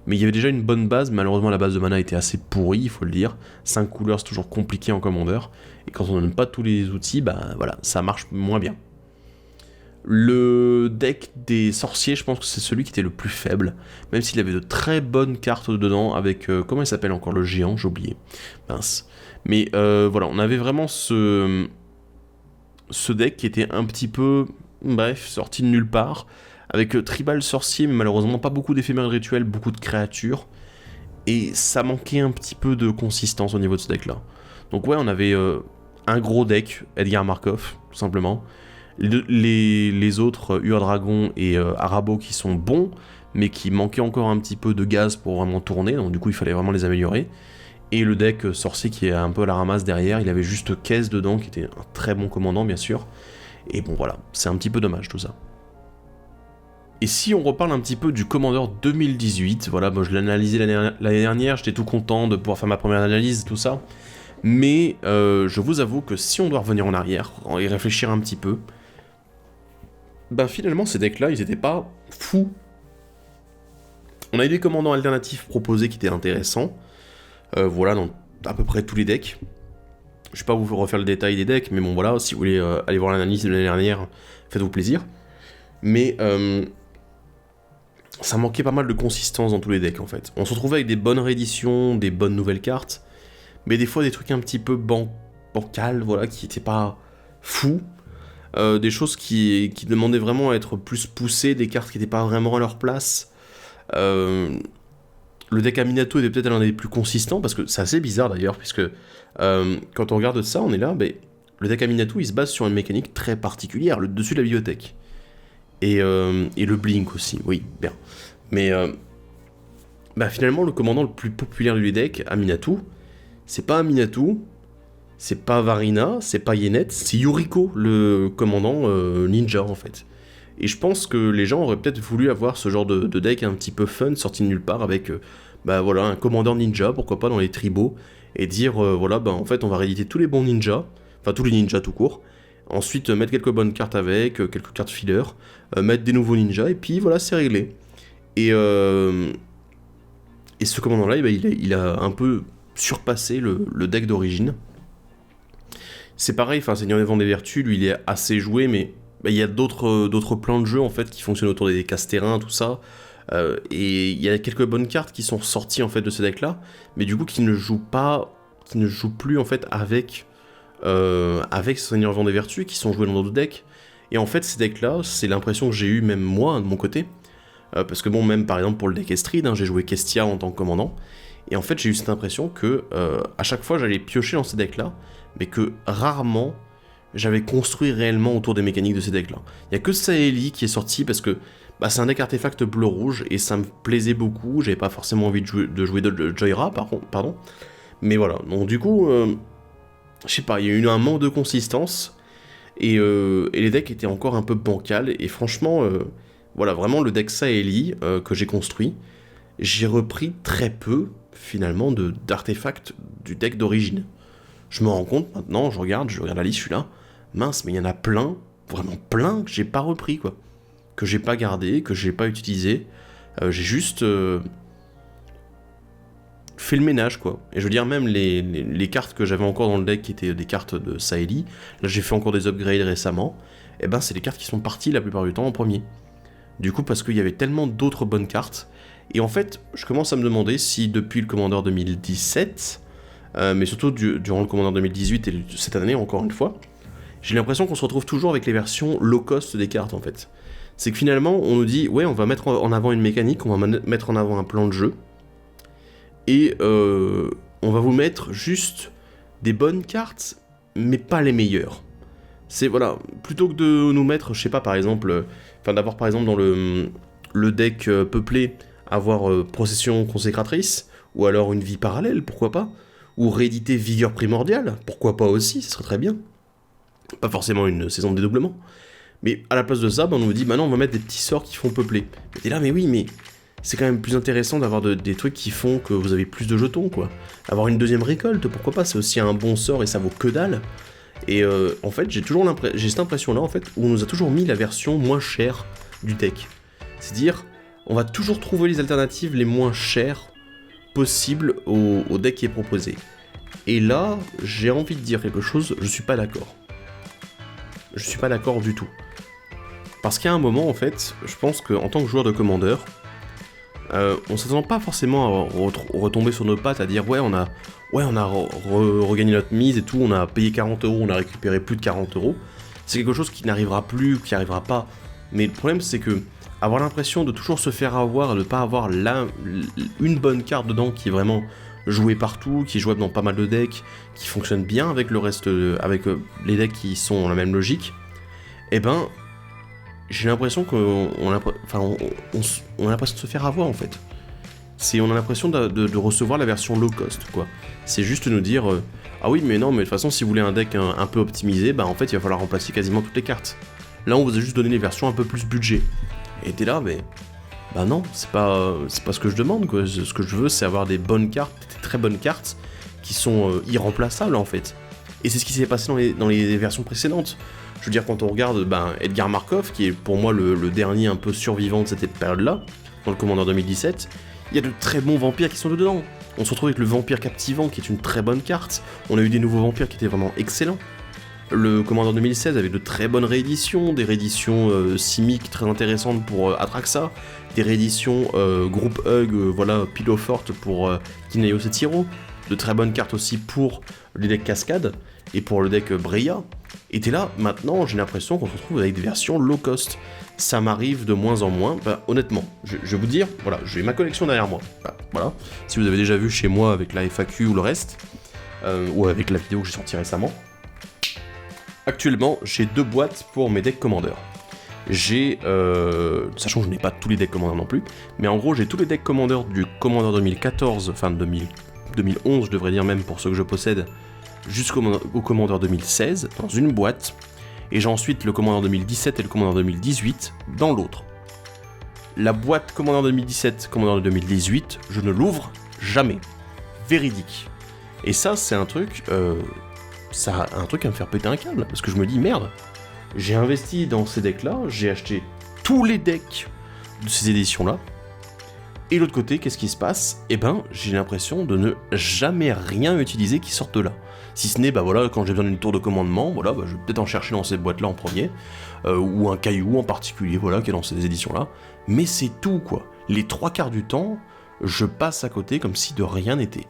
Mais il y avait déjà une bonne base, malheureusement la base de mana était assez pourrie, il faut le dire. 5 couleurs c'est toujours compliqué en commandeur, et quand on donne pas tous les outils, bah voilà, ça marche moins bien. Le deck des sorciers, je pense que c'est celui qui était le plus faible, même s'il avait de très bonnes cartes dedans, avec, comment il s'appelle encore, le géant, j'ai oublié, mince. Mais voilà, on avait vraiment ce deck qui était un petit peu, bref, sorti de nulle part, avec tribal sorcier, mais malheureusement pas beaucoup d'éphémères rituels, beaucoup de créatures, et ça manquait un petit peu de consistance au niveau de ce deck là. Donc ouais, on avait un gros deck, Edgar Markov, tout simplement, les autres, Ur-Dragon et Arabo qui sont bons, mais qui manquaient encore un petit peu de gaz pour vraiment tourner, donc du coup il fallait vraiment les améliorer. Et le deck sorcier qui est un peu à la ramasse derrière, il avait juste Caisse dedans, qui était un très bon commandant bien sûr, et bon voilà, c'est un petit peu dommage tout ça. Et si on reparle un petit peu du Commander 2018, voilà, moi je l'ai analysé l'année dernière, j'étais tout content de pouvoir faire ma première analyse, tout ça, mais je vous avoue que si on doit revenir en arrière, et réfléchir un petit peu, ben finalement ces decks là, ils étaient pas fous. On a eu des commandants alternatifs proposés qui étaient intéressants, voilà, dans à peu près tous les decks. Je vais pas vous refaire le détail des decks, mais bon voilà, si vous voulez aller voir l'analyse de l'année dernière, faites-vous plaisir. Mais ça manquait pas mal de consistance dans tous les decks en fait. On se retrouvait avec des bonnes rééditions, des bonnes nouvelles cartes, mais des fois des trucs un petit peu bancals, voilà, qui étaient pas fous. Des choses qui demandaient vraiment à être plus poussées, des cartes qui n'étaient pas vraiment à leur place. Le deck Aminato était peut-être l'un des plus consistants, parce que c'est assez bizarre d'ailleurs, puisque quand on regarde ça, on est là, le deck Aminato il se base sur une mécanique très particulière, le dessus de la bibliothèque. Et le Blink aussi, oui, bien. Mais finalement, le commandant le plus populaire du deck, Aminatou, c'est pas Aminatou, c'est pas Varina, c'est pas Yenet, c'est Yuriko, le commandant ninja en fait. Et je pense que les gens auraient peut-être voulu avoir ce genre de deck un petit peu fun, sorti de nulle part, avec voilà, un commandant ninja, pourquoi pas dans les tribaux, et dire voilà, en fait on va rééditer tous les bons ninjas, enfin tous les ninjas tout court. Ensuite, mettre quelques bonnes cartes avec, quelques cartes filler, mettre des nouveaux ninjas, et puis voilà, c'est réglé. Et ce commandant-là, il a un peu surpassé le deck d'origine. C'est pareil, enfin, Seigneur des Vents des Vertus, lui, il est assez joué, mais il y a d'autres plans de jeu, en fait, qui fonctionnent autour des casse-terrain, tout ça. Et il y a quelques bonnes cartes qui sont sorties, en fait, de ce deck-là, mais du coup, qui ne jouent plus, en fait, avec Seigneur Vent des Vertus, qui sont joués dans d'autres decks. Et en fait, ces decks-là, c'est l'impression que j'ai eu même moi, de mon côté. Parce que bon, même par exemple pour le deck Estrid, j'ai joué Kestia en tant que commandant. Et en fait, j'ai eu cette impression que à chaque fois, j'allais piocher dans ces decks-là, mais que rarement, j'avais construit réellement autour des mécaniques de ces decks-là. Il n'y a que Saeli qui est sorti parce que c'est un deck artefact bleu-rouge, et ça me plaisait beaucoup. J'avais pas forcément envie de jouer de Joyra, pardon. Mais voilà, donc du coup... je sais pas, il y a eu un manque de consistance, et les decks étaient encore un peu bancals, et franchement, voilà, vraiment le deck Saeli que j'ai construit, j'ai repris très peu, finalement, d'artefacts du deck d'origine. Je me rends compte maintenant, je regarde la liste, je suis là, mince, mais il y en a plein, vraiment plein, que j'ai pas repris, quoi. Que j'ai pas gardé, que j'ai pas utilisé, j'ai juste... fait le ménage quoi. Et je veux dire même les cartes que j'avais encore dans le deck qui étaient des cartes de Saeli, là j'ai fait encore des upgrades récemment, et c'est les cartes qui sont parties la plupart du temps en premier. Du coup parce qu'il y avait tellement d'autres bonnes cartes, et en fait je commence à me demander si depuis le Commander 2017, mais surtout durant le Commander 2018 et cette année encore une fois, j'ai l'impression qu'on se retrouve toujours avec les versions low cost des cartes en fait. C'est que finalement on nous dit ouais on va mettre en avant une mécanique, on va mettre en avant un plan de jeu, et on va vous mettre juste des bonnes cartes, mais pas les meilleures. C'est voilà, plutôt que de nous mettre, je sais pas par exemple, d'avoir par exemple dans le deck peuplé, avoir Procession Consécratrice, ou alors une vie parallèle, pourquoi pas, ou rééditer Vigueur Primordiale, pourquoi pas aussi, ce serait très bien. Pas forcément une saison de dédoublement. Mais à la place de ça, on nous dit, bah non, on va mettre des petits sorts qui font peupler. Et t'es là, mais oui, mais c'est quand même plus intéressant d'avoir des trucs qui font que vous avez plus de jetons, quoi. Avoir une deuxième récolte, pourquoi pas, c'est aussi un bon sort et ça vaut que dalle. Et en fait, j'ai cette impression-là, en fait, où on nous a toujours mis la version moins chère du deck. C'est-à-dire, on va toujours trouver les alternatives les moins chères possibles au deck qui est proposé. Et là, j'ai envie de dire quelque chose, je suis pas d'accord. Je suis pas d'accord du tout. Parce qu'à un moment, en fait, je pense qu'en tant que joueur de Commander, on s'attend pas forcément à retomber sur nos pattes, à dire ouais on a regagné notre mise et tout, on a payé 40€, on a récupéré plus de 40€. C'est quelque chose qui n'arrivera plus, qui n'arrivera pas. Mais le problème c'est que avoir l'impression de toujours se faire avoir et de pas avoir une bonne carte dedans qui est vraiment jouée partout, qui est jouable dans pas mal de decks, qui fonctionne bien avec le reste, avec les decks qui sont dans la même logique, et ben j'ai l'impression qu'on a l'impression de se faire avoir en fait. On a l'impression de recevoir la version low cost quoi. C'est juste nous dire ah oui mais non mais de toute façon si vous voulez un deck un peu optimisé, bah en fait il va falloir remplacer quasiment toutes les cartes. Là on vous a juste donné les versions un peu plus budget. Et t'es là mais bah non c'est pas ce que je demande quoi. Ce que je veux c'est avoir des bonnes cartes, des très bonnes cartes qui sont irremplaçables en fait. Et c'est ce qui s'est passé dans les versions précédentes. Je veux dire, quand on regarde Edgar Markov, qui est pour moi le dernier un peu survivant de cette période-là, dans le Commander 2017, il y a de très bons vampires qui sont dedans. On se retrouve avec le Vampire Captivant, qui est une très bonne carte. On a eu des nouveaux vampires qui étaient vraiment excellents. Le Commander 2016 avait de très bonnes rééditions, des rééditions simiques très intéressantes pour Atraxa, des rééditions Group Hug, Pillow Fort pour Kinaios et Tyro, de très bonnes cartes aussi pour les decks Cascade et pour le deck Breya. Et t'es là, maintenant, j'ai l'impression qu'on se retrouve avec des versions low cost. Ça m'arrive de moins en moins. Honnêtement, je vais vous dire, voilà, j'ai ma collection derrière moi. Voilà. Si vous avez déjà vu chez moi avec la FAQ ou le reste, ou avec la vidéo que j'ai sortie récemment, actuellement, j'ai 2 boîtes pour mes decks Commander. J'ai, sachant que je n'ai pas tous les decks Commander non plus, mais en gros, j'ai tous les decks Commander du Commander 2014, enfin 2011, je devrais dire même pour ceux que je possède, jusqu'au Commander 2016 dans une boîte, et j'ai ensuite le Commander 2017 et le Commander 2018 dans l'autre. La boîte Commander 2017, Commander 2018, je ne l'ouvre jamais. Véridique. Et ça, c'est un truc, à me faire péter un câble, parce que je me dis, merde, j'ai investi dans ces decks-là, j'ai acheté tous les decks de ces éditions-là, et de l'autre côté, qu'est-ce qui se passe ? Eh ben, j'ai l'impression de ne jamais rien utiliser qui sorte de là. Si ce n'est, quand j'ai besoin d'une tour de commandement, je vais peut-être en chercher dans cette boîte-là en premier, ou un caillou en particulier, qui est dans ces éditions-là. Mais c'est tout, quoi. Les 3/4 du temps, je passe à côté comme si de rien n'était.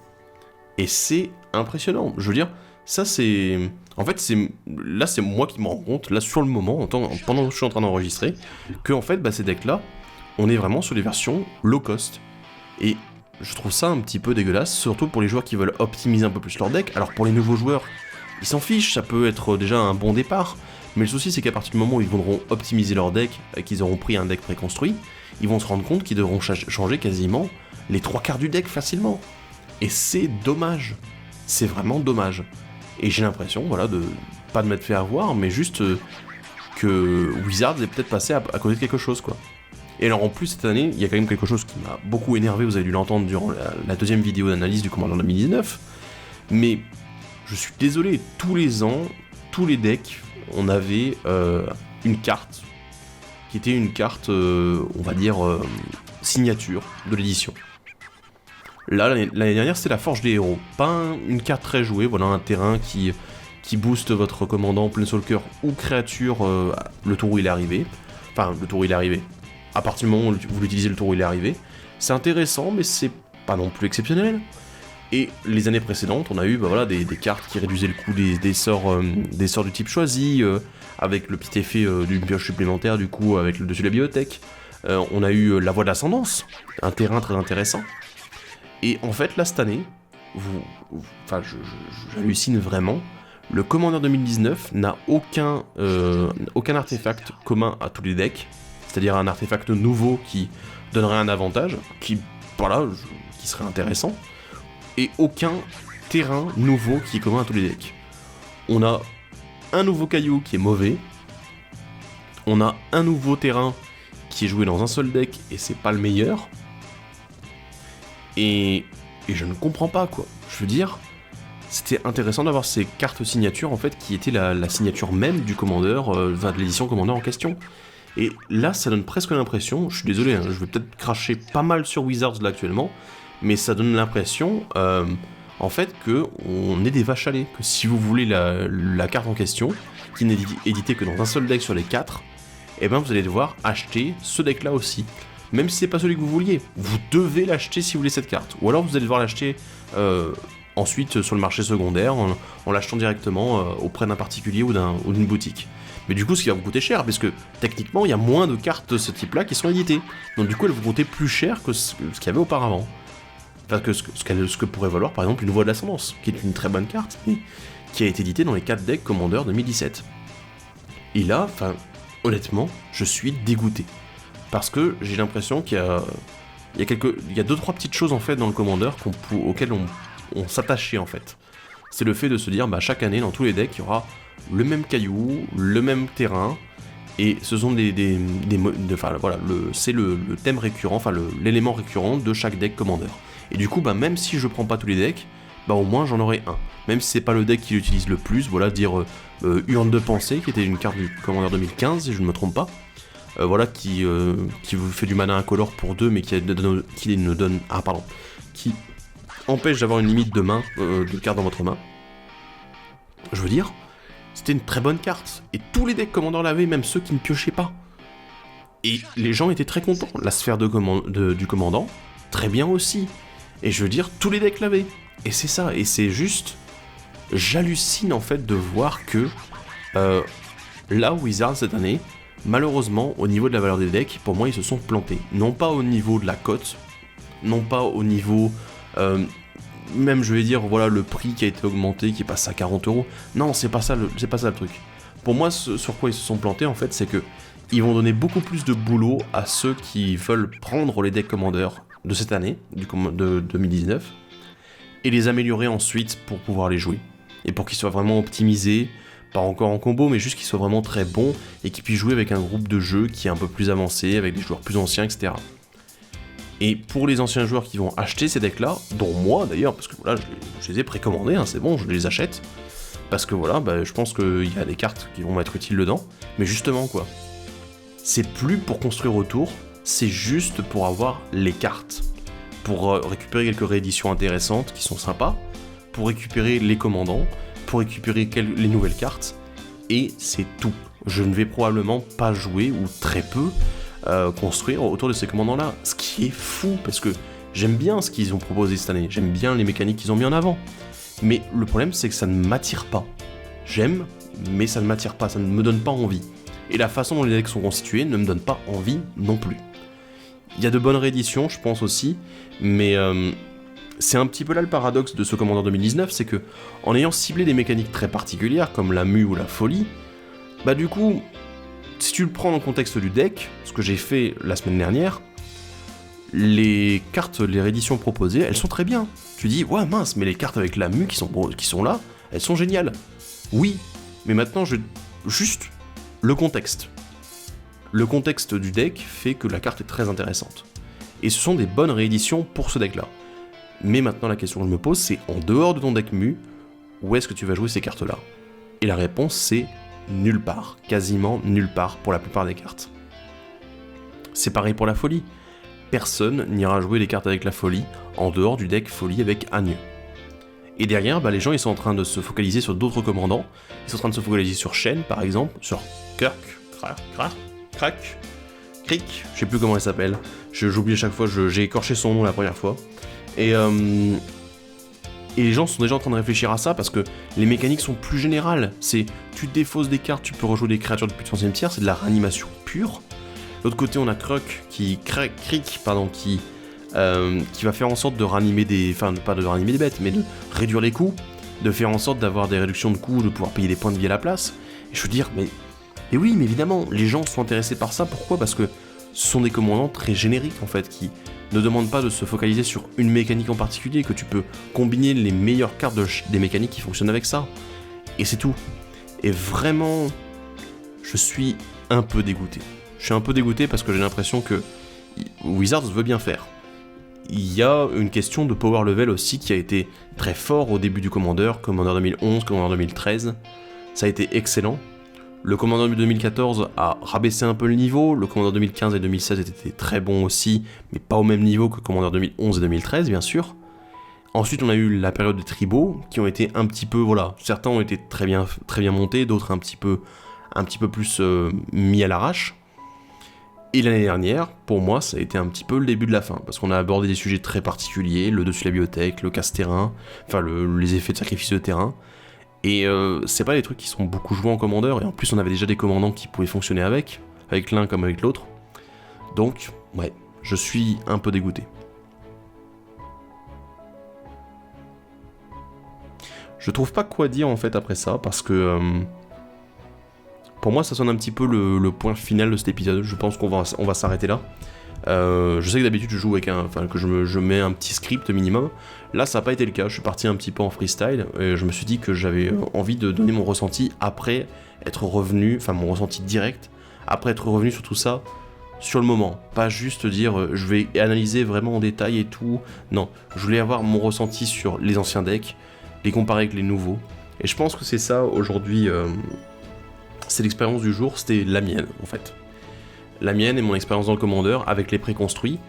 Et c'est impressionnant. Je veux dire, ça c'est... En fait, c'est moi qui me rends compte, là, sur le moment, pendant que je suis en train d'enregistrer, que, en fait, ces decks-là, on est vraiment sur les versions low cost. Et je trouve ça un petit peu dégueulasse, surtout pour les joueurs qui veulent optimiser un peu plus leur deck. Alors pour les nouveaux joueurs, ils s'en fichent, ça peut être déjà un bon départ, mais le souci c'est qu'à partir du moment où ils voudront optimiser leur deck, et qu'ils auront pris un deck préconstruit, ils vont se rendre compte qu'ils devront changer quasiment les 3/4 du deck facilement. Et c'est dommage, c'est vraiment dommage. Et j'ai l'impression, de pas de m'être fait avoir, mais juste que Wizards est peut-être passé à côté de quelque chose, quoi. Et alors en plus cette année, il y a quand même quelque chose qui m'a beaucoup énervé, vous avez dû l'entendre durant la deuxième vidéo d'analyse du Commander 2019, mais je suis désolé, tous les ans, tous les decks, on avait une carte, qui était une carte, signature de l'édition. Là, l'année dernière, c'était la Forge des Héros, pas une carte très jouée, un terrain qui booste votre commandant, Planeswalker ou créature le tour où il est arrivé, à partir du moment où vous l'utilisez le tour où il est arrivé, c'est intéressant, mais c'est pas non plus exceptionnel. Et les années précédentes, on a eu des cartes qui réduisaient le coût des sorts du type choisi, avec le petit effet d'une pioche supplémentaire du coup avec le dessus de la bibliothèque. On a eu la voie de l'ascendance, un terrain très intéressant. Et en fait, là, cette année, j'hallucine vraiment, le Commander 2019 n'a aucun artefact commun à tous les decks, c'est-à-dire un artefact nouveau qui donnerait un avantage, qui serait intéressant, et aucun terrain nouveau qui est commun à tous les decks. On a un nouveau caillou qui est mauvais, on a un nouveau terrain qui est joué dans un seul deck et c'est pas le meilleur, et je ne comprends pas quoi. Je veux dire, c'était intéressant d'avoir ces cartes signatures en fait qui étaient la signature même du Commander, de l'édition Commander en question. Et là, ça donne presque l'impression, je suis désolé, je vais peut-être cracher pas mal sur Wizards là actuellement, mais ça donne l'impression, en fait, que on est des vaches à lait, que si vous voulez la carte en question, qui n'est éditée que dans un seul deck sur les 4, et ben vous allez devoir acheter ce deck-là aussi. Même si c'est pas celui que vous vouliez, vous devez l'acheter si vous voulez cette carte. Ou alors vous allez devoir l'acheter ensuite sur le marché secondaire, en l'achetant directement auprès d'un particulier ou d'une boutique. Mais du coup, ce qui va vous coûter cher, parce que techniquement, il y a moins de cartes de ce type-là qui sont éditées. Donc du coup, elles vont coûter plus cher que ce qu'il y avait auparavant. Enfin, que ce que pourrait valoir, par exemple, une Voie de l'Ascendance, qui est une très bonne carte, mais qui a été éditée dans les 4 decks Commander 2017. Et là, honnêtement, je suis dégoûté. Parce que j'ai l'impression qu'il y a 2-3 petites choses, en fait, dans le Commander auxquelles on s'attachait, en fait. C'est le fait de se dire, chaque année, dans tous les decks, il y aura le même caillou, le même terrain, et ce sont c'est le thème récurrent, l'élément récurrent de chaque deck Commander. Et du coup, même si je prends pas tous les decks, au moins j'en aurai un. Même si c'est pas le deck qui l'utilise le plus, Urne de Pensée, qui était une carte du Commander 2015, si je ne me trompe pas, qui vous fait du mana incolore pour 2, mais qui empêche d'avoir une limite de cartes dans votre main. Je veux dire, c'était une très bonne carte, et tous les decks Commander l'avaient, même ceux qui ne piochaient pas. Et les gens étaient très contents. La sphère du commandant, très bien aussi. Et je veux dire, tous les decks l'avaient. Et c'est ça, et c'est juste... J'hallucine en fait de voir que là, Wizards cette année, malheureusement, au niveau de la valeur des decks, pour moi, ils se sont plantés. Non pas au niveau de la cote, non pas au niveau... même je vais dire le prix qui a été augmenté, qui passe à 40€. Non, c'est pas ça le truc. Pour moi, sur quoi ils se sont plantés en fait, c'est que ils vont donner beaucoup plus de boulot à ceux qui veulent prendre les decks Commander de cette année, de 2019, et les améliorer ensuite pour pouvoir les jouer. Et pour qu'ils soient vraiment optimisés, pas encore en combo, mais juste qu'ils soient vraiment très bons, et qu'ils puissent jouer avec un groupe de jeu qui est un peu plus avancé, avec des joueurs plus anciens, etc. Et pour les anciens joueurs qui vont acheter ces decks-là, dont moi d'ailleurs, parce que je les ai précommandés, c'est bon, je les achète, parce que je pense qu'il y a des cartes qui vont m'être utiles dedans, mais justement c'est plus pour construire autour, c'est juste pour avoir les cartes, pour récupérer quelques rééditions intéressantes qui sont sympas, pour récupérer les commandants, pour récupérer les nouvelles cartes, et c'est tout. Je ne vais probablement pas jouer, ou très peu, construire autour de ces commandants-là, ce qui est fou, parce que j'aime bien ce qu'ils ont proposé cette année, j'aime bien les mécaniques qu'ils ont mis en avant, mais le problème c'est que ça ne m'attire pas. J'aime, mais ça ne m'attire pas, ça ne me donne pas envie. Et la façon dont les decks sont constitués ne me donne pas envie non plus. Il y a de bonnes rééditions, je pense aussi, mais c'est un petit peu là le paradoxe de ce Commander 2019, c'est que, en ayant ciblé des mécaniques très particulières, comme la mue ou la folie, du coup, si tu le prends dans le contexte du deck, ce que j'ai fait la semaine dernière, les cartes, les rééditions proposées, elles sont très bien. Tu dis, ouais mince, mais les cartes avec la mue qui sont là, elles sont géniales. Oui, mais maintenant, juste le contexte. Le contexte du deck fait que la carte est très intéressante. Et ce sont des bonnes rééditions pour ce deck-là. Mais maintenant, la question que je me pose, c'est en dehors de ton deck mue, où est-ce que tu vas jouer ces cartes-là ? Et la réponse, c'est nulle part, quasiment nulle part pour la plupart des cartes. C'est pareil pour la folie. Personne n'ira jouer les cartes avec la folie en dehors du deck folie avec Agneux. Et derrière, les gens ils sont en train de se focaliser sur d'autres commandants. Ils sont en train de se focaliser sur Shen par exemple, sur Kirk, Crick, je sais plus comment elle s'appelle. J'oublie à chaque fois, j'ai écorché son nom la première fois. Et Et les gens sont déjà en train de réfléchir à ça parce que les mécaniques sont plus générales. C'est tu défausses des cartes, tu peux rejouer des créatures depuis ton cimetière, c'est de la réanimation pure. De l'autre côté, on a Crick qui va faire en sorte de réanimer des... Enfin, pas de réanimer des bêtes, mais de réduire les coûts, de faire en sorte d'avoir des réductions de coûts, de pouvoir payer des points de vie à la place. Et je veux dire, mais oui, mais évidemment, les gens sont intéressés par ça. Pourquoi ? Parce que ce sont des commandants très génériques, en fait, qui ne demandent pas de se focaliser sur une mécanique en particulier, que tu peux combiner les meilleures cartes des mécaniques qui fonctionnent avec ça. Et c'est tout. Et vraiment, je suis un peu dégoûté. Je suis un peu dégoûté parce que j'ai l'impression que Wizards veut bien faire. Il y a une question de power level aussi qui a été très fort au début du Commander 2011, Commander 2013. Ça a été excellent. Le Commander 2014 a rabaissé un peu le niveau, le Commander 2015 et 2016 étaient très bons aussi, mais pas au même niveau que Commander 2011 et 2013 bien sûr. Ensuite on a eu la période des tribaux, qui ont été un petit peu, voilà, certains ont été très bien montés, d'autres un petit peu plus mis à l'arrache. Et l'année dernière, pour moi, ça a été un petit peu le début de la fin, parce qu'on a abordé des sujets très particuliers, le dessus de la bibliothèque, le casse-terrain, enfin les effets de sacrifice de terrain. Et c'est pas des trucs qui sont beaucoup joués en commandeur, et en plus on avait déjà des commandants qui pouvaient fonctionner avec l'un comme avec l'autre. Donc, ouais, je suis un peu dégoûté. Je trouve pas quoi dire en fait après ça, parce que pour moi ça sonne un petit peu le point final de cet épisode. Je pense qu'on va s'arrêter là. Je sais que d'habitude je joue avec je mets un petit script minimum. Là ça n'a pas été le cas, je suis parti un petit peu en freestyle et je me suis dit que j'avais envie de donner mon ressenti après être revenu, enfin mon ressenti direct, après être revenu sur tout ça sur le moment. Pas juste dire je vais analyser vraiment en détail et tout. Non, je voulais avoir mon ressenti sur les anciens decks, les comparer avec les nouveaux. Et je pense que c'est ça aujourd'hui, c'est l'expérience du jour, c'était la mienne en fait. La mienne et mon expérience dans le Commander avec les préconstruits.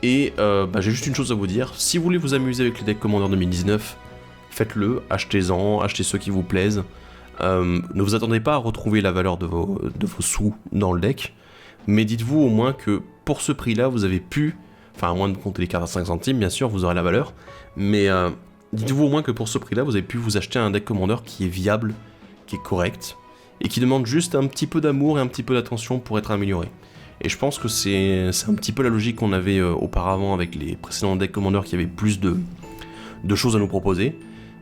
Et j'ai juste une chose à vous dire, si vous voulez vous amuser avec les decks Commander 2019, faites-le, achetez-en, achetez ceux qui vous plaisent. Ne vous attendez pas à retrouver la valeur de vos sous dans le deck, mais dites-vous au moins que pour ce prix-là, vous avez pu, enfin à moins de compter les cartes à 5 centimes, bien sûr, vous aurez la valeur, mais dites-vous au moins que pour ce prix-là, vous avez pu vous acheter un deck Commander qui est viable, qui est correct, et qui demande juste un petit peu d'amour et un petit peu d'attention pour être amélioré. Et je pense que c'est un petit peu la logique qu'on avait auparavant avec les précédents decks Commander qui avaient plus de choses à nous proposer.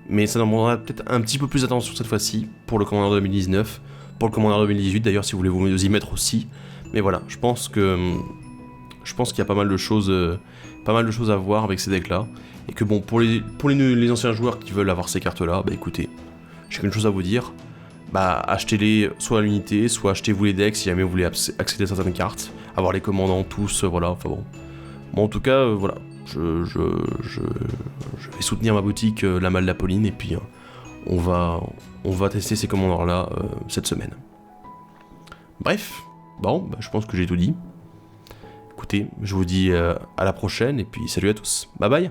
Mais ça demandera peut-être un petit peu plus d'attention cette fois-ci pour le Commander 2019, pour le Commander 2018 d'ailleurs si vous voulez vous y mettre aussi. Mais voilà, je pense qu'il y a pas mal de choses à voir avec ces decks-là. Et que bon, pour les anciens joueurs qui veulent avoir ces cartes-là, bah écoutez, j'ai qu'une chose à vous dire. Bah achetez-les soit à l'unité, soit achetez-vous les decks si jamais vous voulez accéder à certaines cartes, avoir les commandants tous, voilà, enfin bon. Bon en tout cas, voilà, je vais soutenir ma boutique La Malle d'Apolline et puis on va tester ces commandants là cette semaine. Bref, bon, je pense que j'ai tout dit. Écoutez, je vous dis à la prochaine et puis salut à tous, bye bye.